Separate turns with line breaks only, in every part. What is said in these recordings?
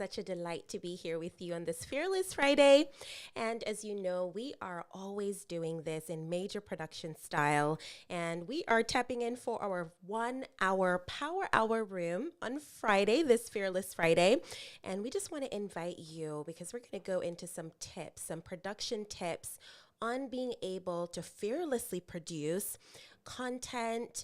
such a delight to be here with you on this Fearless Friday. And as you know, we are always doing this in major production style. And we are tapping in for our 1 hour power hour room on Friday, this Fearless Friday. And we just want to invite you because we're going to go into some tips, some production tips on being able to fearlessly produce content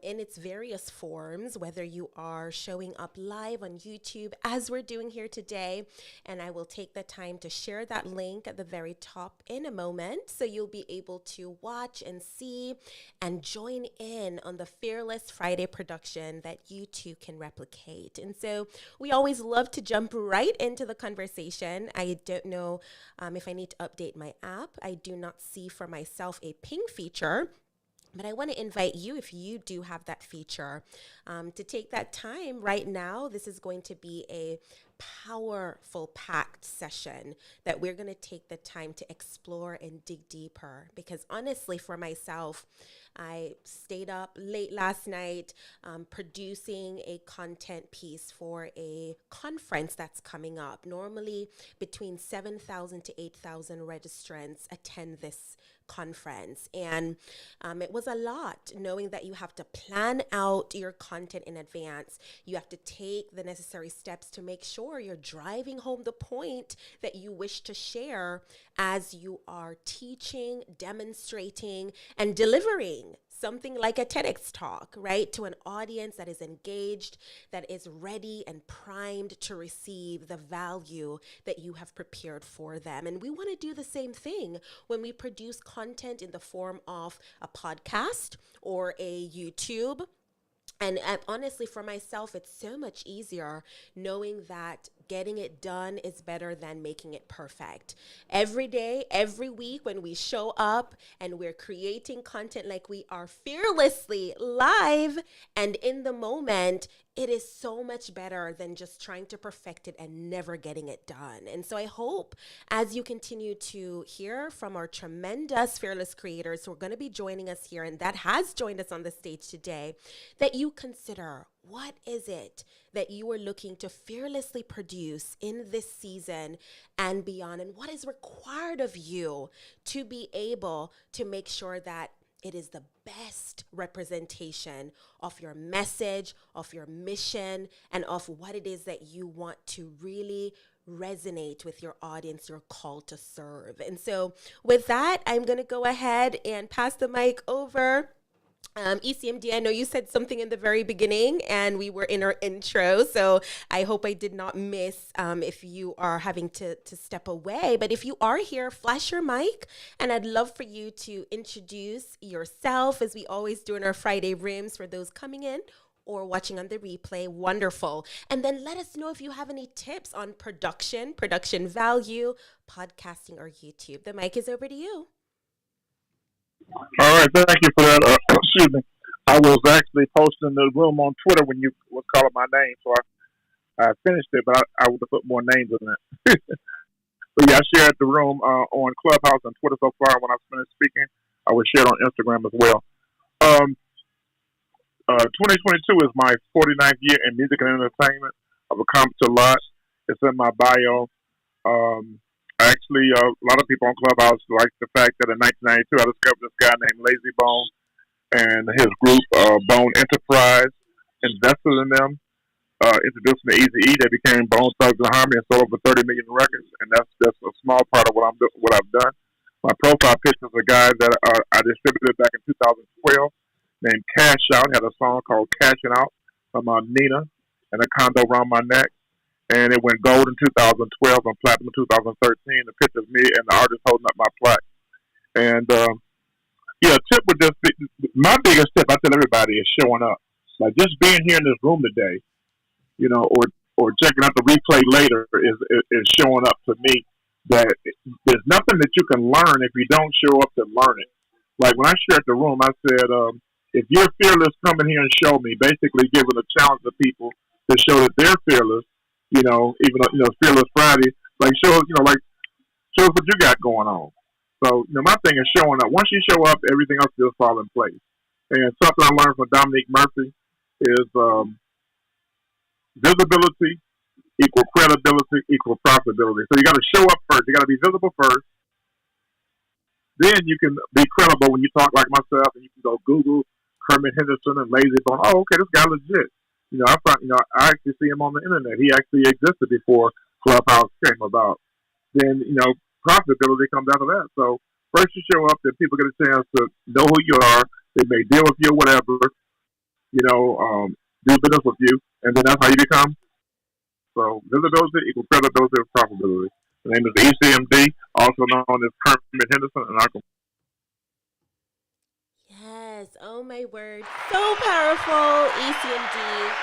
in its various forms, whether you are showing up live on YouTube as we're doing here today. And I will take the time to share that link at the very top in a moment. So you'll be able to watch and see and join in on the Fearless Friday production that you too can replicate. And so we always love to jump right into the conversation. I don't know if I need to update my app. I do not see for myself a ping feature. But I want to invite you, if you do have that feature, to take that time right now. This is going to be a powerful, packed session that we're going to take the time to explore and dig deeper. Because honestly, for myself, I stayed up late last night producing a content piece for a conference that's coming up. Normally, between 7,000 to 8,000 registrants attend this conference. And it was a lot, knowing that you have to plan out your content in advance. You have to take the necessary steps to make sure you're driving home the point that you wish to share as you are teaching, demonstrating, and delivering something like a TEDx talk, right? To an audience that is engaged, that is ready and primed to receive the value that you have prepared for them. And we want to do the same thing when we produce content in the form of a podcast or a YouTube. And honestly, for myself, it's so much easier knowing that getting it done is better than making it perfect. Every day, every week, when we show up and we're creating content like we are fearlessly live and in the moment, it is so much better than just trying to perfect it and never getting it done. And so I hope as you continue to hear from our tremendous fearless creators who are going to be joining us here and that has joined us on the stage today, that you consider, what is it that you are looking to fearlessly produce in this season and beyond? And what is required of you to be able to make sure that it is the best representation of your message, of your mission, and of what it is that you want to really resonate with your audience, your call to serve. And so with that, I'm going to go ahead and pass the mic over. ECMD, I know you said something in the very beginning and we were in our intro, so I hope I did not miss if you are having to step away. But if you are here, flash your mic and I'd love for you to introduce yourself as we always do in our Friday rooms for those coming in or watching on the replay. Wonderful. And then let us know if you have any tips on production value, podcasting, or YouTube. The mic is over to you.
All right, thank you for that. Excuse me. I was actually posting the room on Twitter when you was calling my name, so I finished it, but I would have put more names in it. But yeah, I shared the room on Clubhouse and Twitter so far. When I finished speaking, I will share it on Instagram as well. 2022 is my 49th year in music and entertainment. I've accomplished a lot. It's in my bio. Actually, a lot of people on Clubhouse like the fact that in 1992 I discovered this guy named Lazy Bone and his group, Bone Enterprise, invested in them, introduced me to Eazy-E. They became Bone Thugs and Harmony and sold over 30 million records, and that's just a small part of what I've done. My profile picture is a guy that I distributed back in 2012 named Cash Out. He had a song called Cashing Out from Nina and a condo around my neck. And it went gold in 2012 and platinum in 2013. The picture of me and the artist holding up my plaque. And, tip would just be, my biggest tip, I tell everybody, is showing up. Like just being here in this room today, or checking out the replay later is showing up to me that there's nothing that you can learn if you don't show up to learn it. Like when I shared the room, I said, if you're fearless, come in here and show me, basically giving a challenge to people to show that they're fearless. Even though, it's Fearless Friday, show us what you got going on. So, my thing is showing up. Once you show up, everything else will fall in place. And something I learned from Dominique Murphy is visibility, equal credibility equal profitability. So you got to show up first. You got to be visible first. Then you can be credible when you talk like myself, and you can go Google Kermit Henderson and Lazy Bone. Oh, okay, this guy legit. I actually see him on the internet. He actually existed before Clubhouse came about. Then, profitability comes out of that. So first you show up, then people get a chance to know who you are. They may deal with you or whatever, do business with you, and then that's how you become. So visibility equals credibility and profitability. The name is ECMD, also known as Kermit Henderson, and I can.
Yes, oh my word. So powerful, ECMD.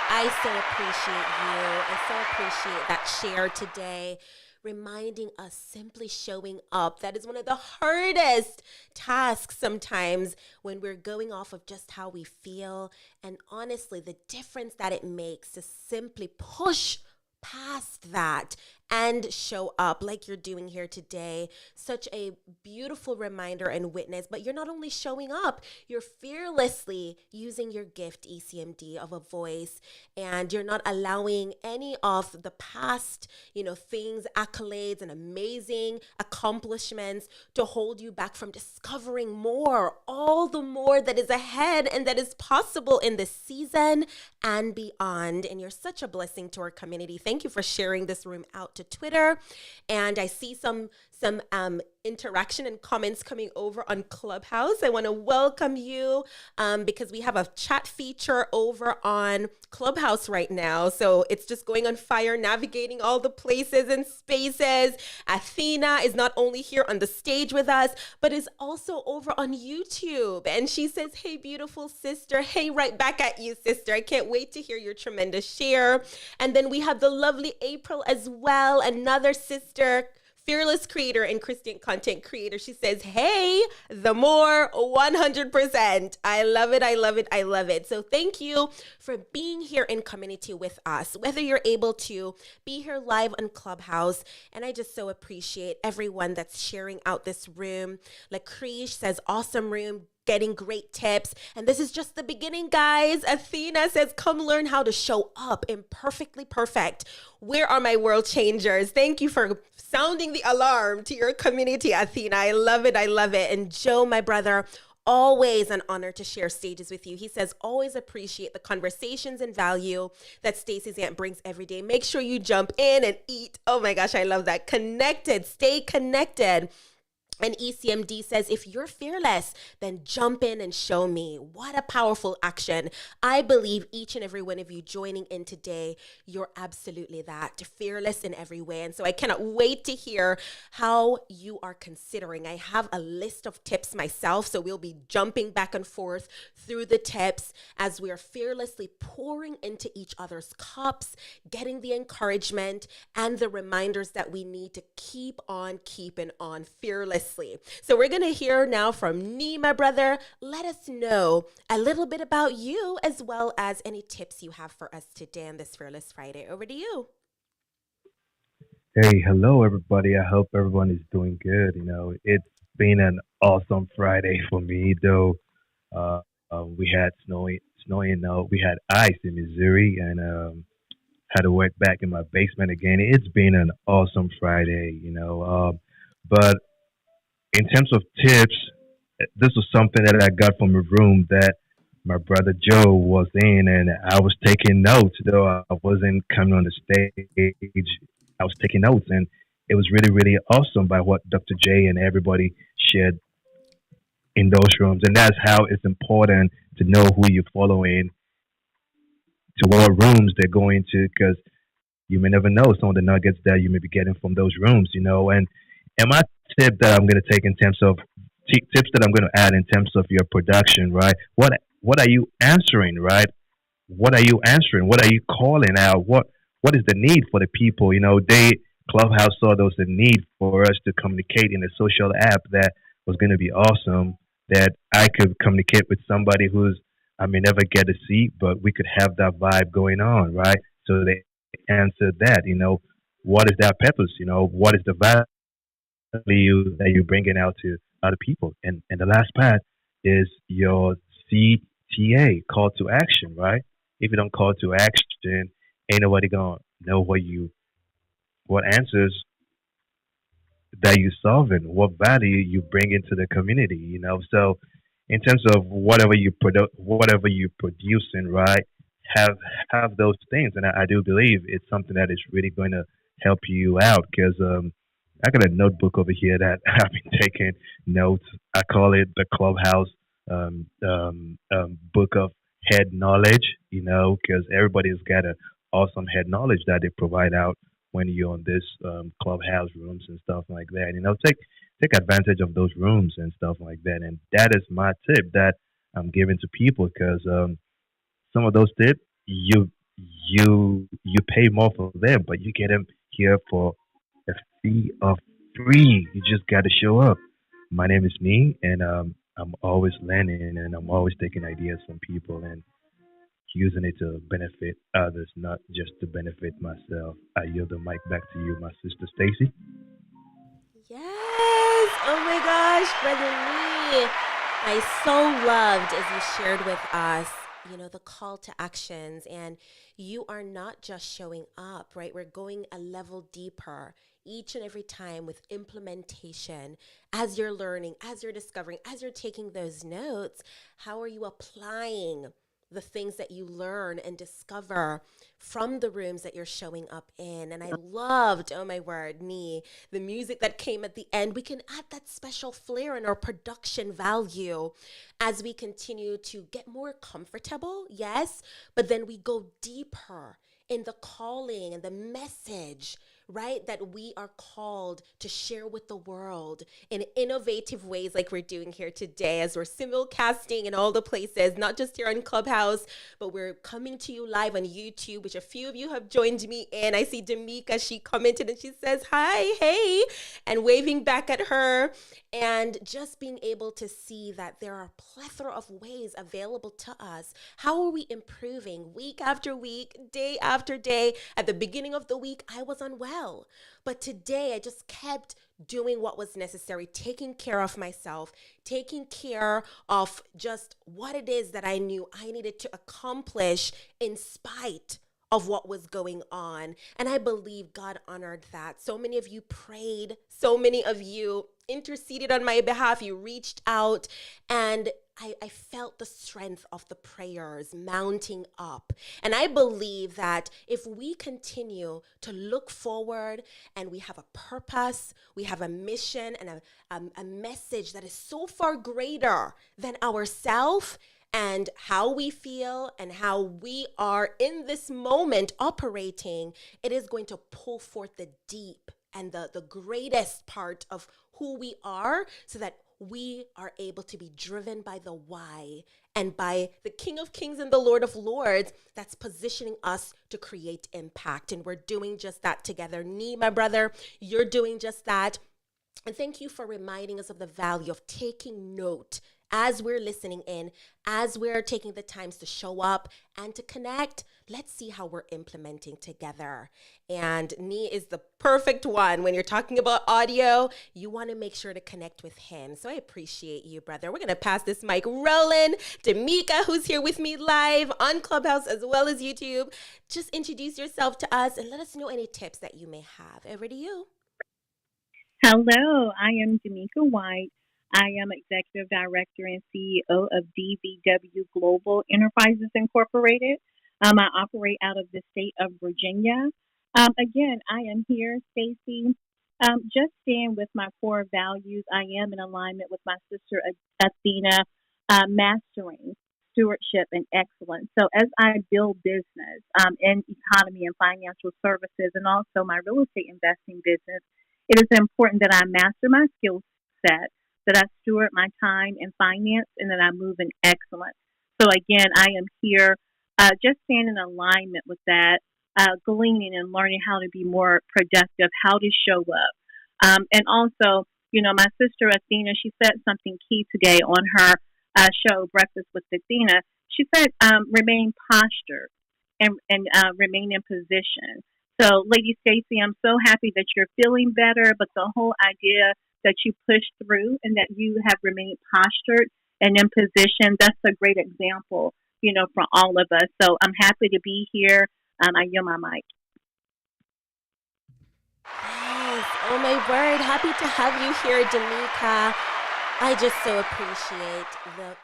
I so appreciate you. I so appreciate that share today, reminding us simply showing up. That is one of the hardest tasks sometimes when we're going off of just how we feel. And honestly, the difference that it makes to simply push past that and show up like you're doing here today. Such a beautiful reminder and witness. But you're not only showing up, you're fearlessly using your gift, ECMD, of a voice, and you're not allowing any of the past, things, accolades, and amazing accomplishments to hold you back from discovering more, all the more that is ahead and that is possible in this season and beyond. And you're such a blessing to our community. Thank you for sharing this room out to Twitter, and I see some interaction and comments coming over on Clubhouse. I want to welcome you because we have a chat feature over on Clubhouse right now. So it's just going on fire, navigating all the places and spaces. Athena is not only here on the stage with us, but is also over on YouTube. And she says, hey, beautiful sister. Hey, right back at you, sister. I can't wait to hear your tremendous share. And then we have the lovely April as well, another sister, fearless creator and Christian content creator. She says, hey, the more 100%. I love it. I love it. I love it. So thank you for being here in community with us, whether you're able to be here live on Clubhouse. And I just so appreciate everyone that's sharing out this room. Like Krish says, awesome room, getting great tips. And this is just the beginning, guys. Athena says, come learn how to show up imperfectly perfect. Where are my world changers? Thank you for sounding the alarm to your community, Athena. I love it. I love it. And Joe, my brother, always an honor to share stages with you. He says, always appreciate the conversations and value that Stacey's Aunt brings every day. Make sure you jump in and eat. Oh my gosh, I love that. Connected, stay connected. And ECMD says, if you're fearless, then jump in and show me. What a powerful action. I believe each and every one of you joining in today, you're absolutely that, fearless in every way. And so I cannot wait to hear how you are considering. I have a list of tips myself, so we'll be jumping back and forth through the tips as we are fearlessly pouring into each other's cups, getting the encouragement and the reminders that we need to keep on keeping on fearless. So we're going to hear now from Nima, brother. Let us know a little bit about you as well as any tips you have for us today on this Fearless Friday. Over to you.
Hey, hello, everybody. I hope everyone is doing good. It's been an awesome Friday for me, though. We had snowing. We had ice in Missouri, and had to work back in my basement again. It's been an awesome Friday, but in terms of tips, this was something that I got from a room that my brother Joe was in, and I was taking notes, though I wasn't coming on the stage. I was taking notes, and it was really, really awesome by what Dr. J and everybody shared in those rooms. And that's how it's important to know who you're following, to what rooms they're going to, because you may never know some of the nuggets that you may be getting from those rooms, And my tip that I'm going to take in terms of tips that I'm going to add in terms of your production, right? What are you answering, right? What are you answering? What are you calling out? What is the need for the people? Clubhouse saw there was a need for us to communicate in a social app that was going to be awesome, that I could communicate with somebody who's I may never get to see, but we could have that vibe going on, right? So they answered that, what is that purpose? What is the value that you're bringing out to other people? And the last part is your CTA, call to action, right? If you don't call to action, ain't nobody gonna know what you what answers that you're solving, what value you bring into the community, So in terms of whatever you're producing, right, have have those things, and I do believe it's something that is really going to help you out because I got a notebook over here that I've been taking notes. I call it the Clubhouse book of head knowledge, because everybody's got a awesome head knowledge that they provide out when you're on this clubhouse rooms and stuff like that. Take advantage of those rooms and stuff like that. And that is my tip that I'm giving to people because some of those tips you pay more for them, but you get them here for a fee of free. You just got to show up. My name is me, and I'm always learning, and I'm always taking ideas from people and using it to benefit others, not just to benefit myself. I yield the mic back to you, my sister Stacy.
Yes. Oh my gosh, Brother Lee. I so loved as you shared with us, the call to actions, and you are not just showing up, right? We're going a level deeper each and every time with implementation. As you're learning, as you're discovering, as you're taking those notes, how are you applying the things that you learn and discover from the rooms that you're showing up in? And I loved, oh my word, the music that came at the end. We can add that special flair in our production value as we continue to get more comfortable, yes, but then we go deeper in the calling and the message, right, that we are called to share with the world in innovative ways like we're doing here today as we're simulcasting in all the places, not just here on Clubhouse, but we're coming to you live on YouTube, which a few of you have joined me in. I see Damika, she commented and she says, hi, hey, and waving back at her, and just being able to see that there are a plethora of ways available to us. How are we improving week after week, day after day? At the beginning of the week, I was unwell, but today I just kept doing what was necessary, taking care of myself, taking care of just what it is that I knew I needed to accomplish in spite of what was going on. And I believe God honored that. So many of you prayed, so many of you interceded on my behalf, you reached out, and I felt the strength of the prayers mounting up. And I believe that if we continue to look forward and we have a purpose, we have a mission and a message that is so far greater than ourselves and how we feel and how we are in this moment operating, it is going to pull forth the deep and the greatest part of who we are so that we are able to be driven by the why and by the King of Kings and the Lord of Lords that's positioning us to create impact. And we're doing just that together. Nee, my brother, you're doing just that. And thank you for reminding us of the value of taking note as we're listening in, as we're taking the times to show up and to connect. Let's see how we're implementing together. And Nee is the perfect one. When you're talking about audio, you want to make sure to connect with him. So I appreciate you, brother. We're going to pass this mic rolling to Mika, who's here with me live on Clubhouse as well as YouTube. Just introduce yourself to us and let us know any tips that you may have. Over to you.
Hello, I am Damika White. I am Executive Director and CEO of DVW Global Enterprises Incorporated. I operate out of the state of Virginia. Again, I am here, Stacy, just staying with my core values. I am in alignment with my sister Athena, mastering stewardship and excellence. So as I build business in economy and financial services and also my real estate investing business, it is important that I master my skill set, that I steward my time and finance, and that I move in excellence. So again, I am here just staying in alignment with that, gleaning and learning how to be more productive, how to show up. And also, my sister Athena, she said something key today on her show, Breakfast with Athena. She said, remain postured and remain in position. So, Lady Stacy, I'm so happy that you're feeling better, but the whole idea that you pushed through and that you have remained postured and in position, that's a great example, for all of us. So I'm happy to be here. I yield my mic.
Yes. Oh my word. Happy to have you here, Damika. I just so appreciate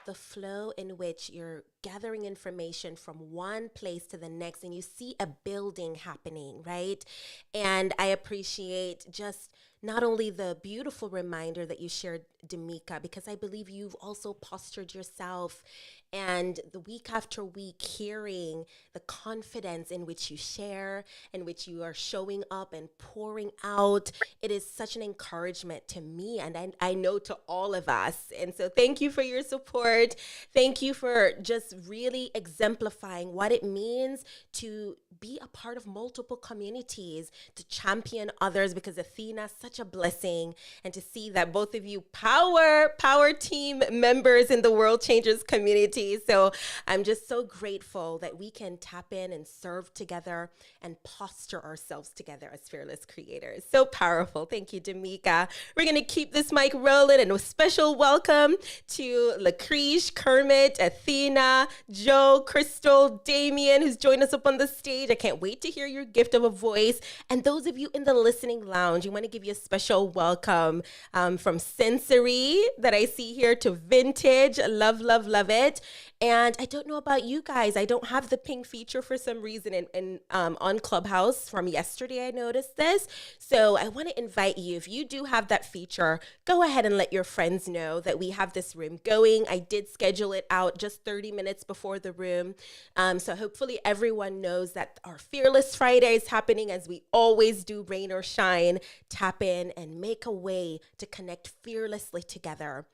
the flow in which you're gathering information from one place to the next and you see a building happening, right? And I appreciate just not only the beautiful reminder that you shared, Damika, because I believe you've also postured yourself and the week after week hearing the confidence in which you share, in which you are showing up and pouring out. It is such an encouragement to me and I know to all of us. And so thank you for your support. Thank you for just really exemplifying what it means to be a part of multiple communities, to champion others, because Athena, such a blessing. And to see that both of you power team members in the World Changers community. So I'm just so grateful that we can tap in and serve together and posture ourselves together as fearless creators. So powerful. Thank you, Damika. We're going to keep this mic rolling, and a special welcome to Lucrece, Kermit, Athena, Joe, Crystal, Damien, who's joined us up on the stage. I can't wait to hear your gift of a voice. And those of you in the listening lounge, we want to give you a special welcome from Sensory that I see here to Vintage. Love, love, love it. And I don't know about you guys. I don't have the ping feature for some reason on Clubhouse from yesterday. I noticed this. So I want to invite you, if you do have that feature, go ahead and let your friends know that we have this room going. I did schedule it out just 30 minutes before the room. So hopefully everyone knows that our Fearless Friday is happening, as we always do, rain or shine. Tap in and make a way to connect fearlessly together.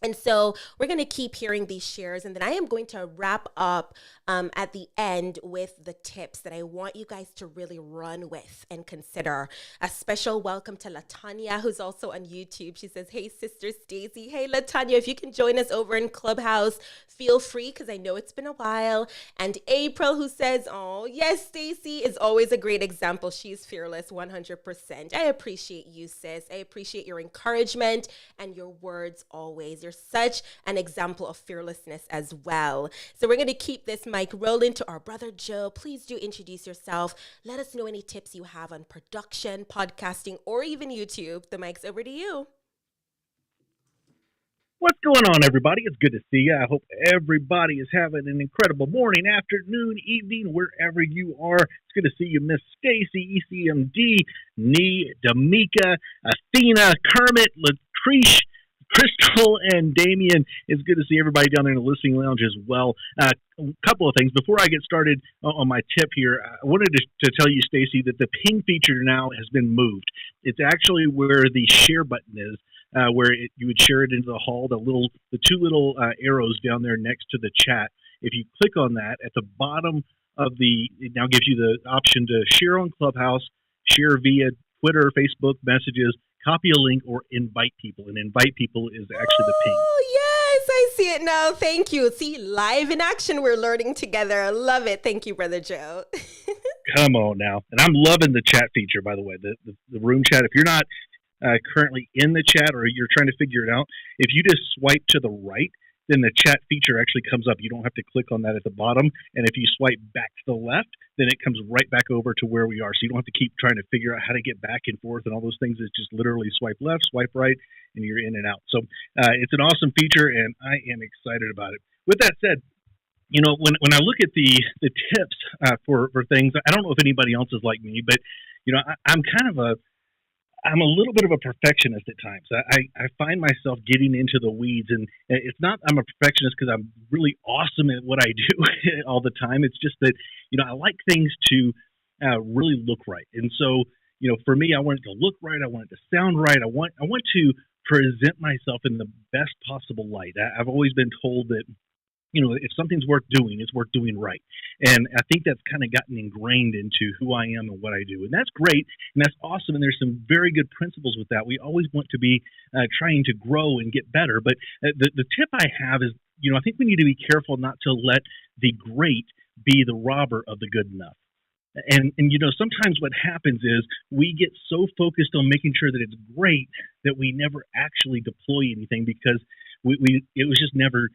And so we're going to keep hearing these shares, and then I am going to wrap up at the end with the tips that I want you guys to really run with and consider. A special welcome to Latanya, who's also on YouTube. She says, hey, Sister Stacy. Hey, Latanya, if you can join us over in Clubhouse, feel free, because I know it's been a while. And April, who says, oh, yes, Stacy is always a great example. She's fearless 100%. I appreciate you, sis. I appreciate your encouragement and your words always. You're such an example of fearlessness as well. So we're going to keep this mic rolling to our brother Joe. Please do introduce yourself. Let us know any tips you have on production, podcasting, or even YouTube. The mic's over to you.
What's going on, everybody? It's good to see you. I hope everybody is having an incredible morning, afternoon, evening, wherever you are. It's good to see you, Miss Stacy, ECMD, Nee, Damika, Athena, Kermit, Latrice, Crystal, and Damien. It's good to see everybody down there in the listening lounge as well. A couple of things. Before I get started on my tip here, I wanted to tell you, Stacy, that the ping feature now has been moved. It's actually where the share button is. You would share it into the hall, the two little arrows down there next to the chat. If you click on that, at the bottom of it now gives you the option to share on Clubhouse, share via Twitter, Facebook messages, copy a link, or invite people. And invite people is actually the ping.
Oh, yes, I see it now. Thank you. See, live in action, we're learning together. I love it. Thank you, Brother Joe.
Come on now. And I'm loving the chat feature, by the way, the room chat. If you're not currently in the chat or you're trying to figure it out, if you just swipe to the right, then the chat feature actually comes up. You don't have to click on that at the bottom. And if you swipe back to the left, then it comes right back over to where we are. So you don't have to keep trying to figure out how to get back and forth and all those things. It's just literally swipe left, swipe right, and you're in and out. So it's an awesome feature, and I am excited about it. With that said, you know, when I look at the tips for things, I don't know if anybody else is like me, but, you know, I'm a little bit of a perfectionist at times. I find myself getting into the weeds, and it's not I'm a perfectionist because I'm really awesome at what I do all the time. It's just that, you know, I like things to really look right. And so, you know, for me, I want it to look right. I want it to sound right. I want to present myself in the best possible light. I've always been told that, you know, if something's worth doing, it's worth doing right. And I think that's kind of gotten ingrained into who I am and what I do. And that's great. And that's awesome. And there's some very good principles with that. We always want to be trying to grow and get better. But the tip I have is, you know, I think we need to be careful not to let the great be the robber of the good enough. And you know, sometimes what happens is we get so focused on making sure that it's great that we never actually deploy anything because it was never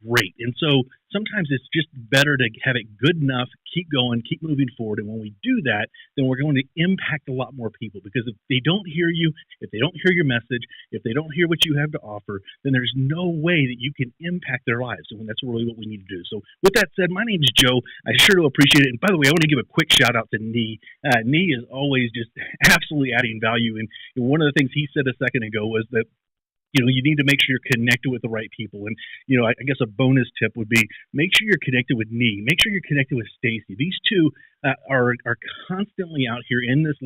great. And so sometimes it's just better to have it good enough, keep going, keep moving forward. And when we do that, then we're going to impact a lot more people, because if they don't hear you, if they don't hear your message, if they don't hear what you have to offer, then there's no way that you can impact their lives. And that's really what we need to do. So with that said, my name is Joe. I sure do appreciate it. And by the way, I want to give a quick shout out to Nee. Nee is always just absolutely adding value. And one of the things he said a second ago was that you need to make sure you're connected with the right people. And, I guess a bonus tip would be make sure you're connected with Nee. Make sure you're connected with Stacy. These two are constantly out here in this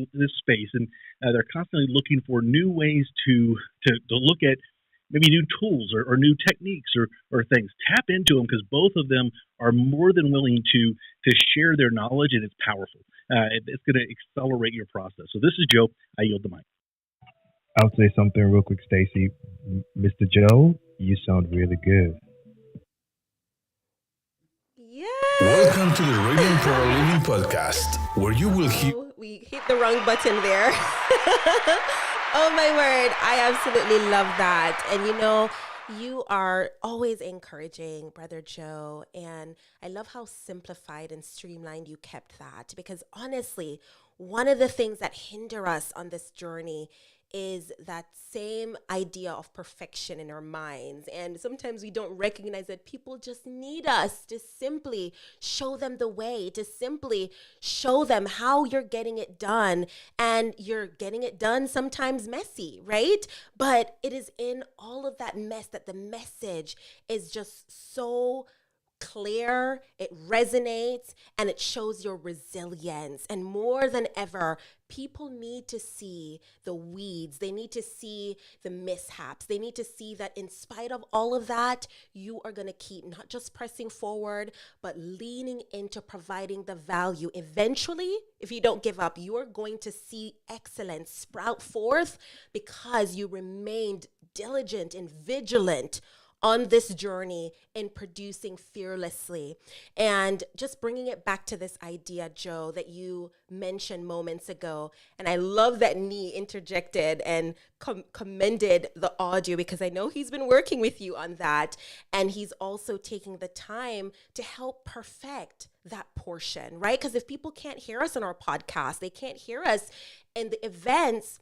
space, and they're constantly looking for new ways to look at maybe new tools or new techniques or things. Tap into them, because both of them are more than willing to share their knowledge, and it's powerful. It's going to accelerate your process. So this is Joe. I yield the mic.
I'll say something real quick, Stacy. Mr. Joe, you sound really good.
Yeah.
Welcome to the Radiant Pro Living Podcast, where you will hear.
We hit the wrong button there. Oh my word. I absolutely love that. And you are always encouraging, Brother Joe. And I love how simplified and streamlined you kept that. Because honestly, one of the things that hinder us on this journey is that same idea of perfection in our minds. And sometimes we don't recognize that people just need us to simply show them the way, to simply show them how you're getting it done. And you're getting it done sometimes messy, right? But it is in all of that mess that the message is just so clear, it resonates, and it shows your resilience. And more than ever, people need to see the weeds. They need to see the mishaps. They need to see that in spite of all of that, you are going to keep not just pressing forward, but leaning into providing the value. Eventually, if you don't give up, you are going to see excellence sprout forth because you remained diligent and vigilant on this journey in producing fearlessly. And just bringing it back to this idea, Joe, that you mentioned moments ago. And I love that Nee interjected and commended the audio, because I know he's been working with you on that. And he's also taking the time to help perfect that portion, right? Because if people can't hear us on our podcast, they can't hear us in the events,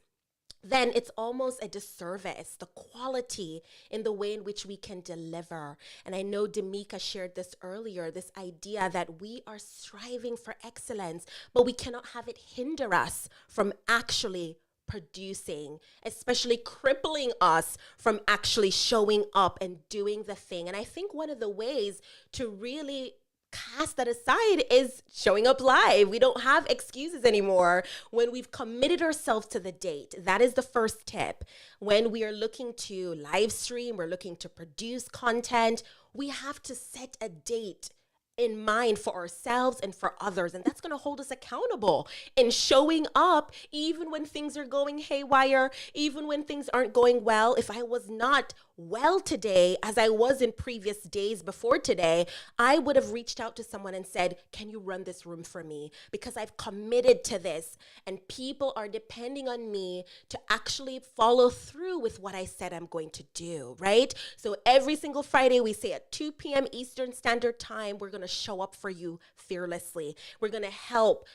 then it's almost a disservice, the quality in the way in which we can deliver. And I know Demika shared this earlier, this idea that we are striving for excellence, but we cannot have it hinder us from actually producing, especially crippling us from actually showing up and doing the thing. And I think one of the ways to really cast that aside is showing up live. We don't have excuses anymore when we've committed ourselves to the date. That is the first tip. When we are looking to live stream, we're looking to produce content, we have to set a date in mind for ourselves and for others. And that's going to hold us accountable in showing up, even when things are going haywire, even when things aren't going well. If I was not well today, as I was in previous days before today, I would have reached out to someone and said, can you run this room for me? Because I've committed to this and people are depending on me to actually follow through with what I said I'm going to do, right? So every single Friday, we say at 2 p.m. Eastern Standard Time, we're going to show up for you fearlessly. We're going to help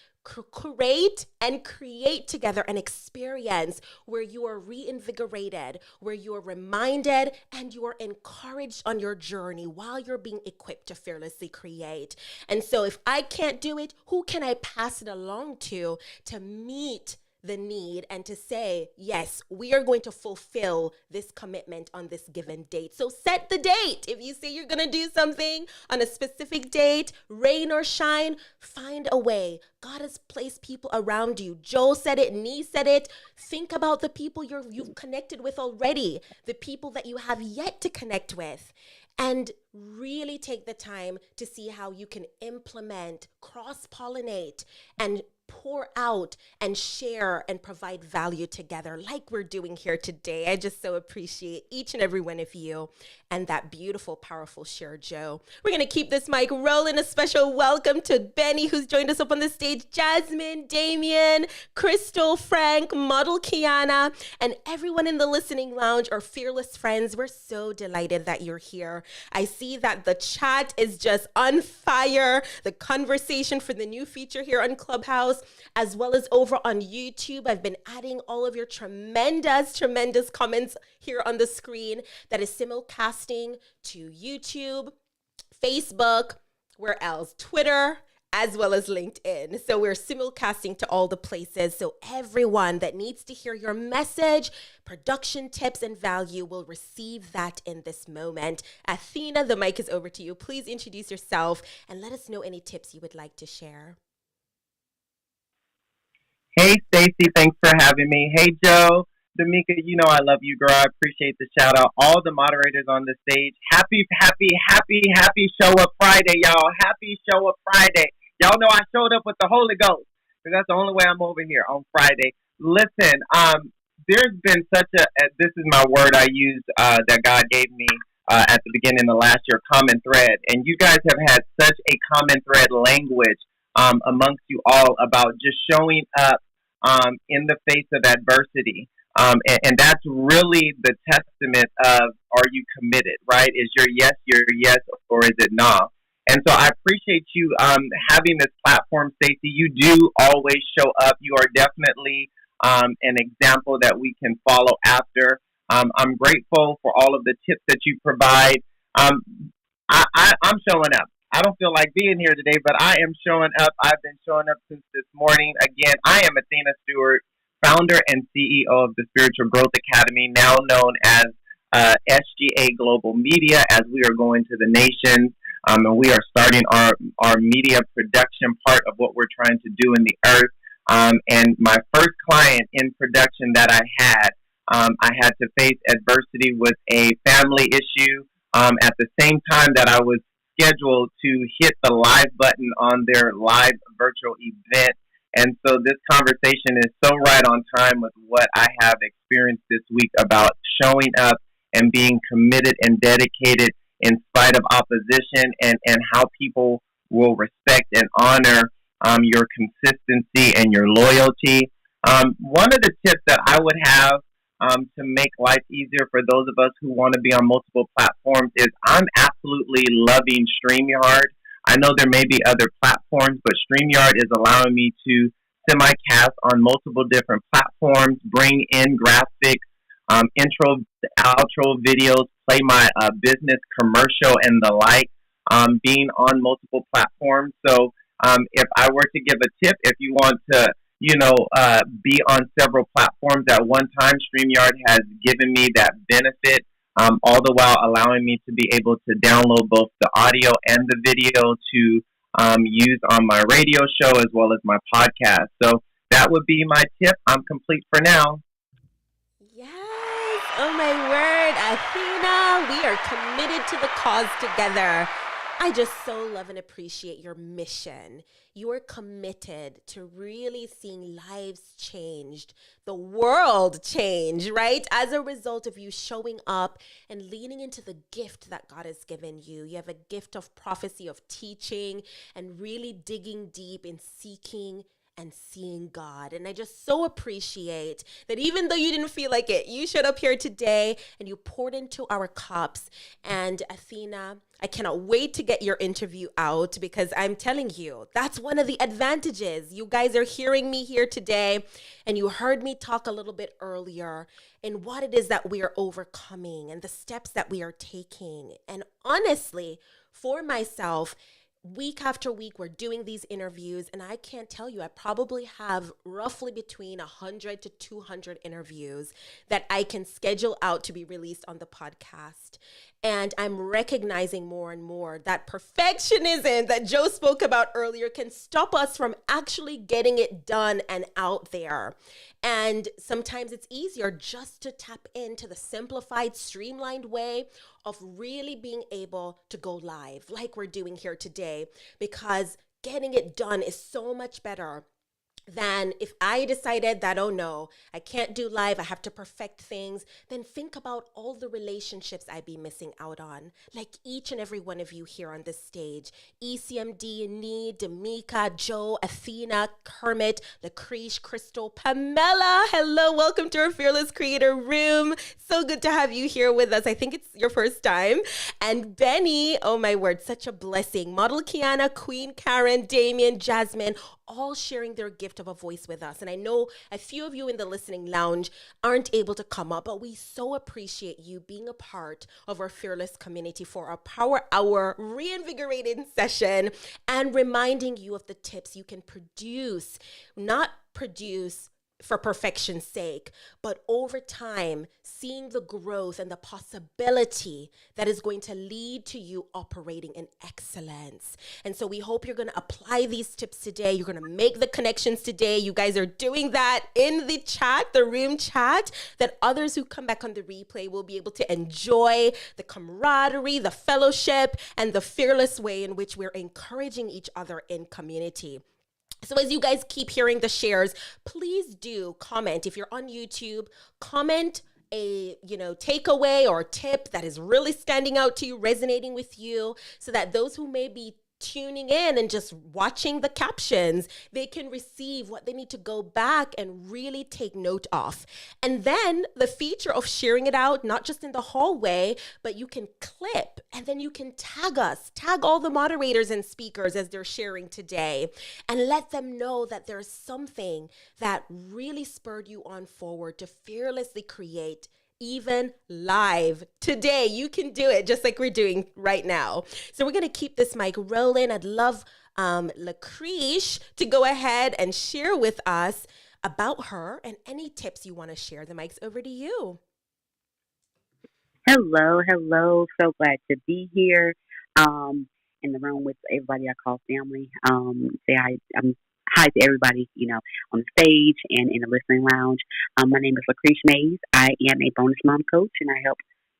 curate and create together an experience where you are reinvigorated, where you are reminded and you are encouraged on your journey while you're being equipped to fearlessly create. And so if I can't do it, who can I pass it along to meet the need and to say, yes, we are going to fulfill this commitment on this given date. So set the date. If you say you're going to do something on a specific date, rain or shine, find a way. God has placed people around you. Joe said it, Nee said it. Think about the people you've connected with already, the people that you have yet to connect with. And really take the time to see how you can implement, cross-pollinate, and pour out and share and provide value together like we're doing here today. I just so appreciate each and every one of you and that beautiful, powerful share, Joe. We're going to keep this mic rolling. A special welcome to Benny, who's joined us up on the stage, Jasmine, Damien, Crystal, Frank, Model Kiana, and everyone in the listening lounge, our fearless friends. We're so delighted that you're here. I see that the chat is just on fire. The conversation for the new feature here on Clubhouse, as well as over on YouTube. I've been adding all of your tremendous comments here on the screen that is simulcasting to YouTube, Facebook, where else? Twitter, as well as LinkedIn. So we're simulcasting to all the places. So everyone that needs to hear your message, production tips, and value will receive that in this moment. Athena, the mic is over to you. Please introduce yourself and let us know any tips you would like to share.
Hey, Stacy, thanks for having me. Hey, Joe, D'Amica, you know I love you, girl. I appreciate the shout out. All the moderators on the stage. Happy Show Up Friday, y'all. Happy Show Up Friday. Y'all know I showed up with the Holy Ghost, because that's the only way I'm over here on Friday. Listen, there's been such this is my word I used that God gave me at the beginning of last year, common thread. And you guys have had such a common thread language amongst you all about just showing up in the face of adversity. And that's really the testament of, are you committed, right? Is your yes, or is it no? And so I appreciate you having this platform, Stacey. You do always show up. You are definitely an example that we can follow after. I'm grateful for all of the tips that you provide. I'm showing up. I don't feel like being here today, but I am showing up. I've been showing up since this morning. Again, I am Athena Stewart, founder and CEO of the Spiritual Growth Academy, now known as SGA Global Media, as we are going to the nations. And we are starting our media production part of what we're trying to do in the earth. And my first client in production that I had to face adversity with a family issue at the same time that I was scheduled to hit the live button on their live virtual event. And so this conversation is so right on time with what I have experienced this week about showing up and being committed and dedicated in spite of opposition, and how people will respect and honor your consistency and your loyalty. One of the tips that I would have to make life easier for those of us who want to be on multiple platforms is I'm absolutely loving StreamYard. I know there may be other platforms, but StreamYard is allowing me to simulcast on multiple different platforms, bring in graphics, intro, outro videos, play my business commercial and the like, being on multiple platforms. So if I were to give a tip, if you want to, be on several platforms at one time, StreamYard has given me that benefit, all the while allowing me to be able to download both the audio and the video to use on my radio show as well as my podcast. So that would be my tip. I'm complete for now.
Yes. Oh my word, Athena, we are committed to the cause together. I just so love and appreciate your mission. You are committed to really seeing lives changed, the world change, right? As a result of you showing up and leaning into the gift that God has given you. You have a gift of prophecy, of teaching, and really digging deep in seeking and seeing God. And I just so appreciate that even though you didn't feel like it, you showed up here today and you poured into our cups. And Athena, I cannot wait to get your interview out, because I'm telling you, that's one of the advantages. You guys are hearing me here today, and you heard me talk a little bit earlier in what it is that we are overcoming and the steps that we are taking. And honestly, for myself, week after week, we're doing these interviews, and I can't tell you, I probably have roughly between 100 to 200 interviews that I can schedule out to be released on the podcast. And I'm recognizing more and more that perfectionism that Joe spoke about earlier can stop us from actually getting it done and out there. And sometimes it's easier just to tap into the simplified, streamlined way of really being able to go live like we're doing here today, because getting it done is so much better than if I decided that, oh no, I can't do live, I have to perfect things, then think about all the relationships I'd be missing out on. Like each and every one of you here on this stage, ECMD, Nee, D'Amica, Joe, Athena, Kermit, Lucrece, Crystal, Pamela. Hello, welcome to our Fearless Creator Room. So good to have you here with us. I think it's your first time. And Benny, oh my word, such a blessing. Model Kiana, Queen Karen, Damien, Jasmine, all sharing their gift of a voice with us. And I know a few of you in the listening lounge aren't able to come up, but we so appreciate you being a part of our Fearless community for our Power Hour reinvigorating session and reminding you of the tips you can produce, not produce for perfection's sake, but over time, seeing the growth and the possibility that is going to lead to you operating in excellence. And so we hope you're going to apply these tips today. You're going to make the connections today. You guys are doing that in the chat, the room chat, that others who come back on the replay will be able to enjoy the camaraderie, the fellowship, and the fearless way in which we're encouraging each other in community. So as you guys keep hearing the shares, please do comment. If you're on YouTube, comment a, takeaway or tip that is really standing out to you, resonating with you, so that those who may be tuning in and just watching the captions, they can receive what they need to go back and really take note of. And then the feature of sharing it out, not just in the hallway, but you can clip and then you can tag us, tag all the moderators and speakers as they're sharing today, and let them know that there's something that really spurred you on forward to fearlessly create even live today. You can do it just like we're doing right now. So we're going to keep this mic rolling. I'd love Lucrece to go ahead and share with us about her and any tips you want to share. The mic's over to you.
Hello. So glad to be here in the room with everybody I call family. Say hi to everybody, on the stage and in the listening lounge. My name is Lucrece Mays. I am a bonus mom coach, and I help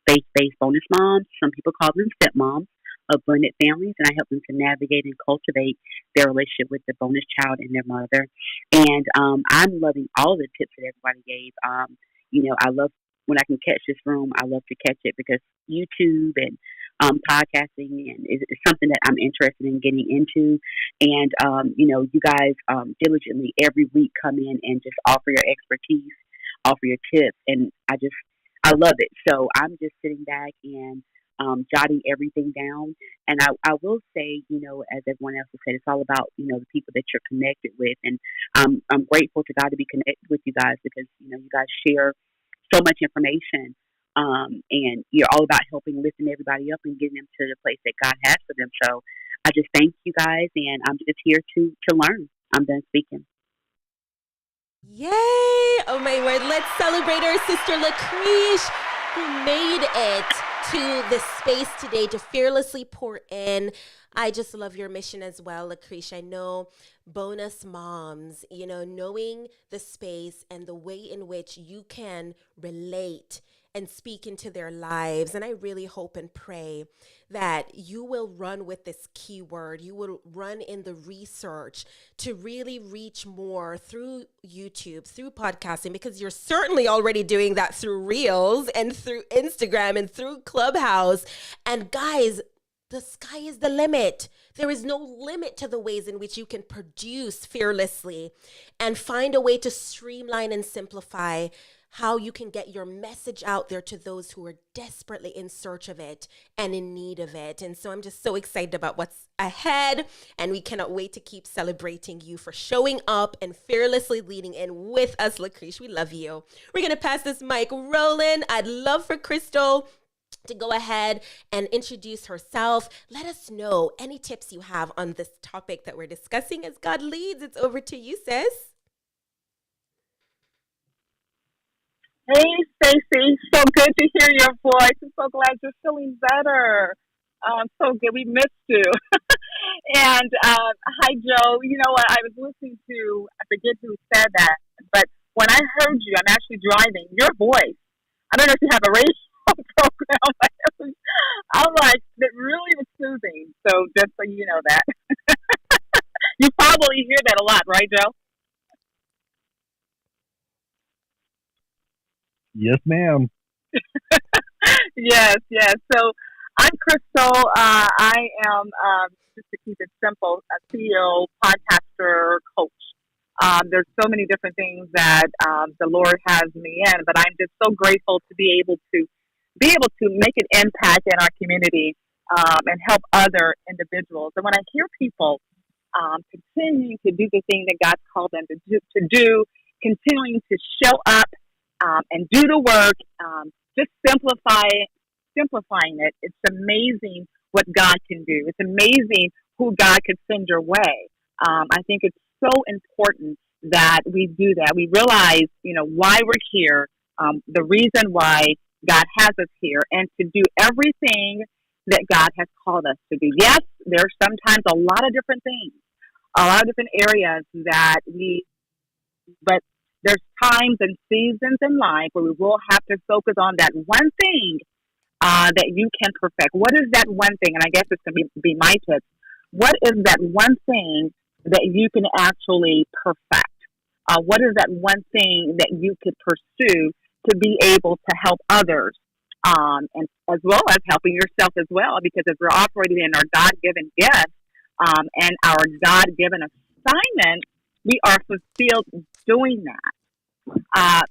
faith-based bonus moms, some people call them stepmoms, of blended families, and I help them to navigate and cultivate their relationship with the bonus child and their mother. And I'm loving all the tips that everybody gave. I love when I can catch this room. I love to catch it because YouTube and podcasting and is something that I'm interested in getting into. And, you guys diligently every week come in and just offer your expertise, offer your tips. And I love it. So I'm just sitting back and jotting everything down. And I will say, as everyone else has said, it's all about, the people that you're connected with. And I'm grateful to God to be connected with you guys because, you guys share so much information. And you're all about helping lifting everybody up and getting them to the place that God has for them. So I just thank you guys, and I'm just here to learn. I'm done speaking.
Yay! Oh my word, let's celebrate our sister Lucrece, who made it to this space today to fearlessly pour in. I just love your mission as well, Lucrece. I know bonus moms, knowing the space and the way in which you can relate and speak into their lives. And I really hope and pray that you will run with this keyword. You will run in the research to really reach more through YouTube, through podcasting, because you're certainly already doing that through Reels and through Instagram and through Clubhouse. And guys, the sky is the limit. There is no limit to the ways in which you can produce fearlessly and find a way to streamline and simplify how you can get your message out there to those who are desperately in search of it and in need of it. And so I'm just so excited about what's ahead, and we cannot wait to keep celebrating you for showing up and fearlessly leading in with us, Lucrece. We love you. We're going to pass this mic rolling. I'd love for Crystal to go ahead and introduce herself. Let us know any tips you have on this topic that we're discussing as God leads. It's over to you, sis.
Hey, Stacey. So good to hear your voice. I'm so glad you're feeling better. So good. We missed you. And hi, Joe. You know what? I was listening to, I forget who said that, but when I heard you, I'm actually driving, your voice, I don't know if you have a radio program, but I'm like, it really was soothing. So just so you know that. You probably hear that a lot, right, Joe?
Yes, ma'am.
Yes, yes. So I'm Crystal. I am, just to keep it simple, a CEO, podcaster, coach. There's so many different things that the Lord has me in, but I'm just so grateful to be able to make an impact in our community and help other individuals. And when I hear people continuing to do the thing that God's called them to do, continuing to show up and do the work, just simplifying it. It's amazing what God can do. It's amazing who God could send your way. I think it's so important that we do that. We realize, why we're here, the reason why God has us here, and to do everything that God has called us to do. Yes, there's sometimes a lot of different things, a lot of different areas but there's times and seasons in life where we will have to focus on that one thing that you can perfect. What is that one thing? And I guess it's going to be my tips. What is that one thing that you can actually perfect? What is that one thing that you could pursue to be able to help others, and as well as helping yourself as well? Because if we're operating in our God-given gift and our God-given assignment, we are fulfilled doing that.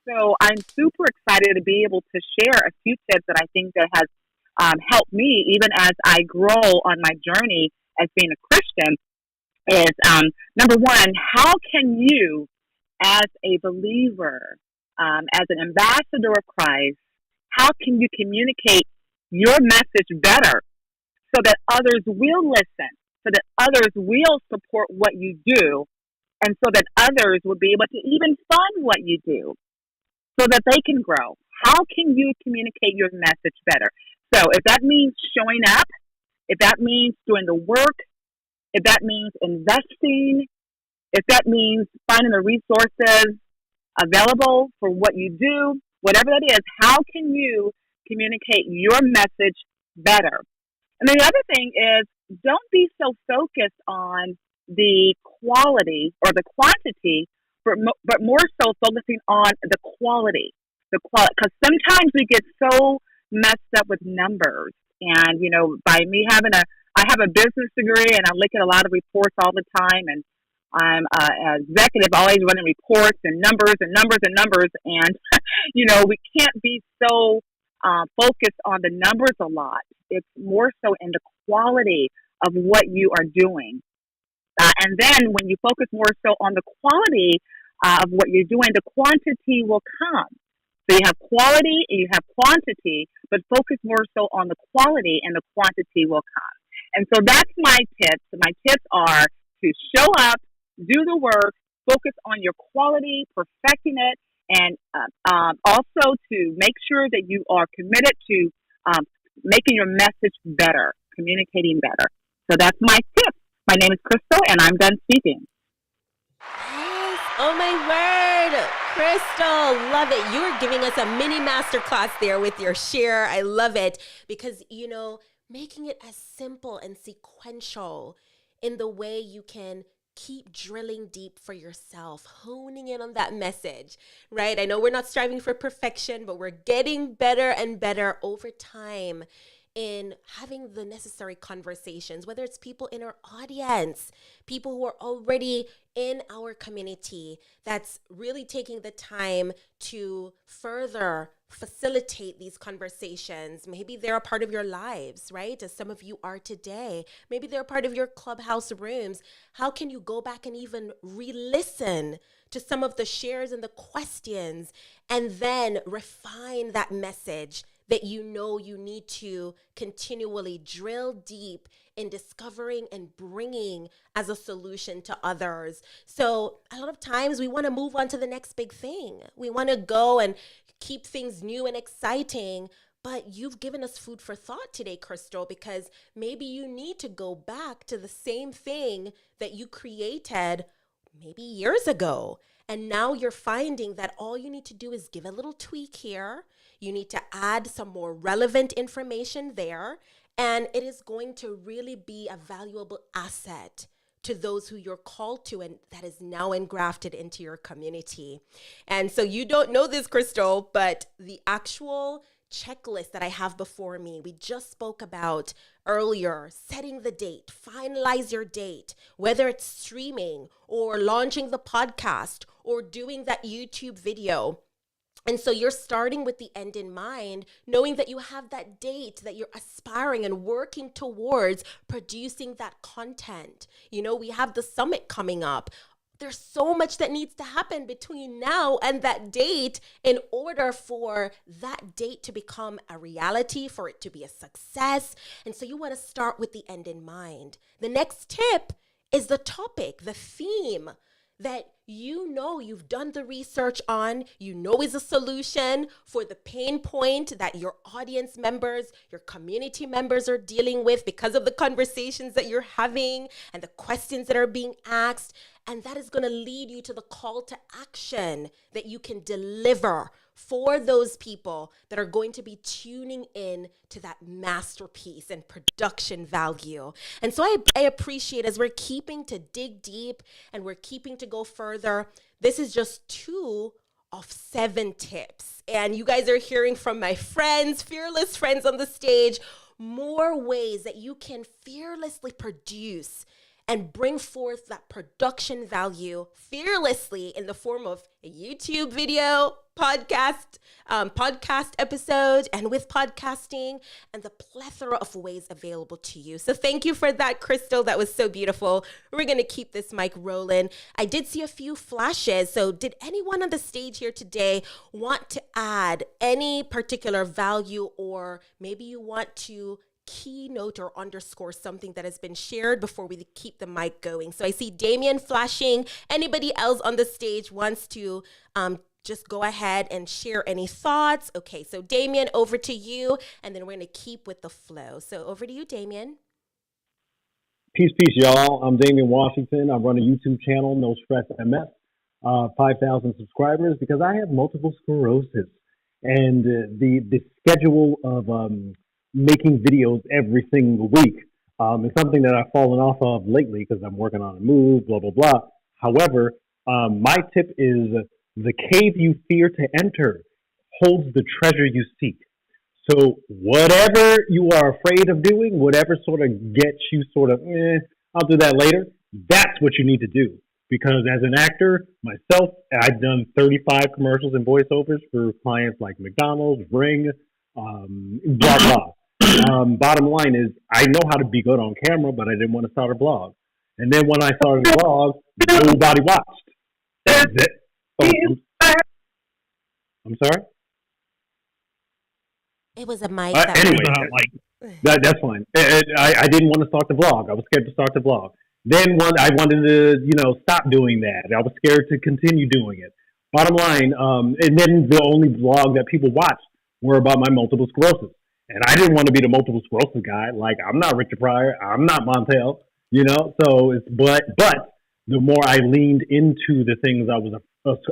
So I'm super excited to be able to share a few tips that I think that has helped me even as I grow on my journey as being a Christian. Is number one, how can you, as a believer, as an ambassador of Christ, how can you communicate your message better so that others will listen, so that others will support what you do, and so that others will be able to even fund what you do so that they can grow? How can you communicate your message better? So if that means showing up, if that means doing the work, if that means investing, if that means finding the resources available for what you do, whatever that is, how can you communicate your message better? And the other thing is, don't be so focused on the quality or the quantity, but more so focusing on the quality. Because sometimes we get so messed up with numbers. And, by me I have a business degree and I look at a lot of reports all the time, and I'm an executive, always running reports and numbers and numbers and numbers. And, we can't be so focused on the numbers a lot. It's more so in the quality of what you are doing. And then when you focus more so on the quality of what you're doing, the quantity will come. So you have quality and you have quantity, but focus more so on the quality and the quantity will come. And so that's my tips. My tips are to show up, do the work, focus on your quality, perfecting it, and also to make sure that you are committed to making your message better, communicating better. So that's my tip. My name is Crystal, and I'm done speaking.
Yes. Oh, my word. Crystal, love it. You are giving us a mini masterclass there with your share. I love it because, making it as simple and sequential in the way you can keep drilling deep for yourself, honing in on that message, right? I know we're not striving for perfection, but we're getting better and better over time in having the necessary conversations, whether it's people in our audience, people who are already in our community, that's really taking the time to further facilitate these conversations. Maybe they're a part of your lives, right? As some of you are today. Maybe they're a part of your clubhouse rooms. How can you go back and even re-listen to some of the shares and the questions and then refine that message that you need to continually drill deep in discovering and bringing as a solution to others? So a lot of times we want to move on to the next big thing. We want to go and keep things new and exciting, but you've given us food for thought today, Crystal, because maybe you need to go back to the same thing that you created maybe years ago. And now you're finding that all you need to do is give a little tweak here. You need to add some more relevant information there, and it is going to really be a valuable asset to those who you're called to, and that is now engrafted into your community. And so you don't know this, Crystal, but the actual checklist that I have before me, we just spoke about earlier, setting the date, finalize your date, whether it's streaming or launching the podcast or doing that YouTube video. And so you're starting with the end in mind, knowing that you have that date that you're aspiring and working towards producing that content. You know, we have the summit coming up. There's so much that needs to happen between now and that date in order for that date to become a reality, for it to be a success. And so you want to start with the end in mind. The next tip is the topic, the theme that you know you've done the research on, you know is a solution for the pain point that your audience members, your community members are dealing with because of the conversations that you're having and the questions that are being asked. And that is going to lead you to the call to action that you can deliver for those people that are going to be tuning in to that masterpiece and production value. And so I appreciate, as we're keeping to dig deep and we're keeping to go further, this is just 2 of 7 tips. And you guys are hearing from my friends, fearless friends on the stage, more ways that you can fearlessly produce and bring forth that production value fearlessly in the form of a YouTube video, podcast episode, and with podcasting, and the plethora of ways available to you. So thank you for that, Crystal. That was so beautiful. We're going to keep this mic rolling. I did see a few flashes. So did anyone on the stage here today want to add any particular value, or maybe you want to keynote or underscore something that has been shared before we keep the mic going? So I see Damien flashing. Anybody else on the stage wants to just go ahead and share any thoughts? Okay, so Damien, over to you, and then we're going to keep with the flow. So over to you, Damien.
Peace, y'all. I'm Damien Washington. I run a YouTube channel, No Stress MS, 5,000 subscribers, because I have multiple sclerosis. And the schedule of making videos every single week is something that I've fallen off of lately because I'm working on a move, blah, blah, blah. However, my tip is the cave you fear to enter holds the treasure you seek. So whatever you are afraid of doing, whatever sort of gets you sort of, I'll do that later, that's what you need to do. Because as an actor, myself, I've done 35 commercials and voiceovers for clients like McDonald's, Ring, blah, blah. Bottom line is, I know how to be good on camera, but I didn't want to start a blog. And then when I started a blog, nobody watched. That's it. Oh, I'm sorry?
It was a mic.
Anyway, that's fine. I didn't want to start the blog. I was scared to start the blog. Then I wanted to, stop doing that. I was scared to continue doing it. Bottom line, and then the only blog that people watched were about my multiple sclerosis. And I didn't want to be the multiple sclerosis guy. Like, I'm not Richard Pryor. I'm not Montel, So but the more I leaned into the things I was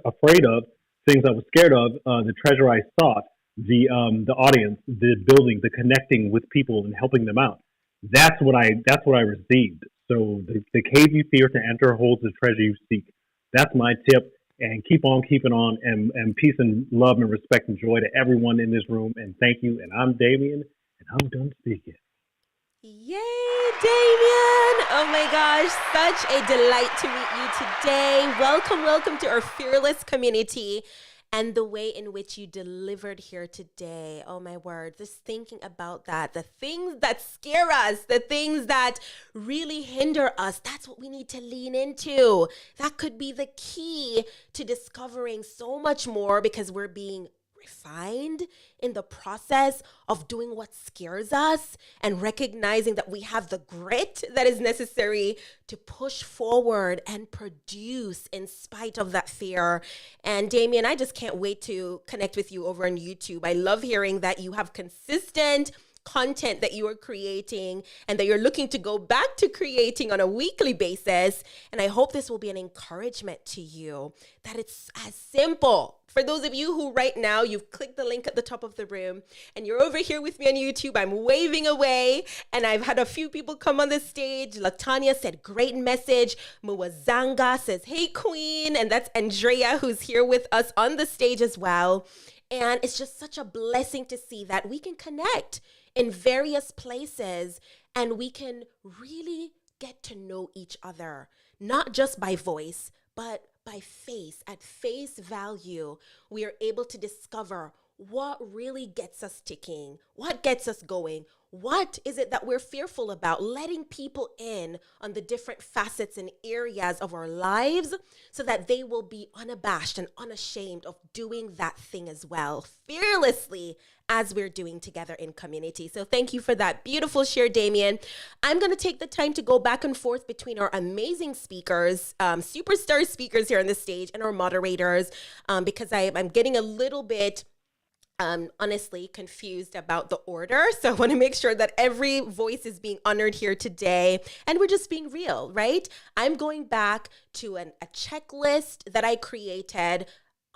afraid of, things I was scared of, the treasure I sought, the audience, the building, the connecting with people and helping them out. That's what I received. So the cave you fear to enter holds the treasure you seek. That's my tip. And keep on keeping on, and peace and love and respect and joy to everyone in this room. And thank you. And I'm Damien, and I'm done speaking.
Yay, Damien! Oh my gosh, such a delight to meet you today. Welcome to our fearless community. And the way in which you delivered here today, oh my word, just thinking about that, the things that scare us, the things that really hinder us, that's what we need to lean into. That could be the key to discovering so much more, because we're being refined in the process of doing what scares us and recognizing that we have the grit that is necessary to push forward and produce in spite of that fear. And Damien, I just can't wait to connect with you over on YouTube. I love hearing that you have consistent content that you are creating and that you're looking to go back to creating on a weekly basis. And I hope this will be an encouragement to you, that it's as simple For those of you who right now, you've clicked the link at the top of the room and you're over here with me on YouTube, I'm waving away. And I've had a few people come on the stage. Latanya said, great message. Muwazanga says, hey, queen. And that's Andrea, who's here with us on the stage as well. And it's just such a blessing to see that we can connect in various places and we can really get to know each other, not just by voice, but by face. At face value, we are able to discover what really gets us ticking, what gets us going. What is it that we're fearful about? Letting people in on the different facets and areas of our lives so that they will be unabashed and unashamed of doing that thing as well, fearlessly, as we're doing together in community. So thank you for that beautiful share, Damien. I'm going to take the time to go back and forth between our amazing speakers, superstar speakers here on the stage, and our moderators, because I'm getting a little bit honestly confused about the order. So I want to make sure that every voice is being honored here today. And we're just being real, right? I'm going back to a checklist that I created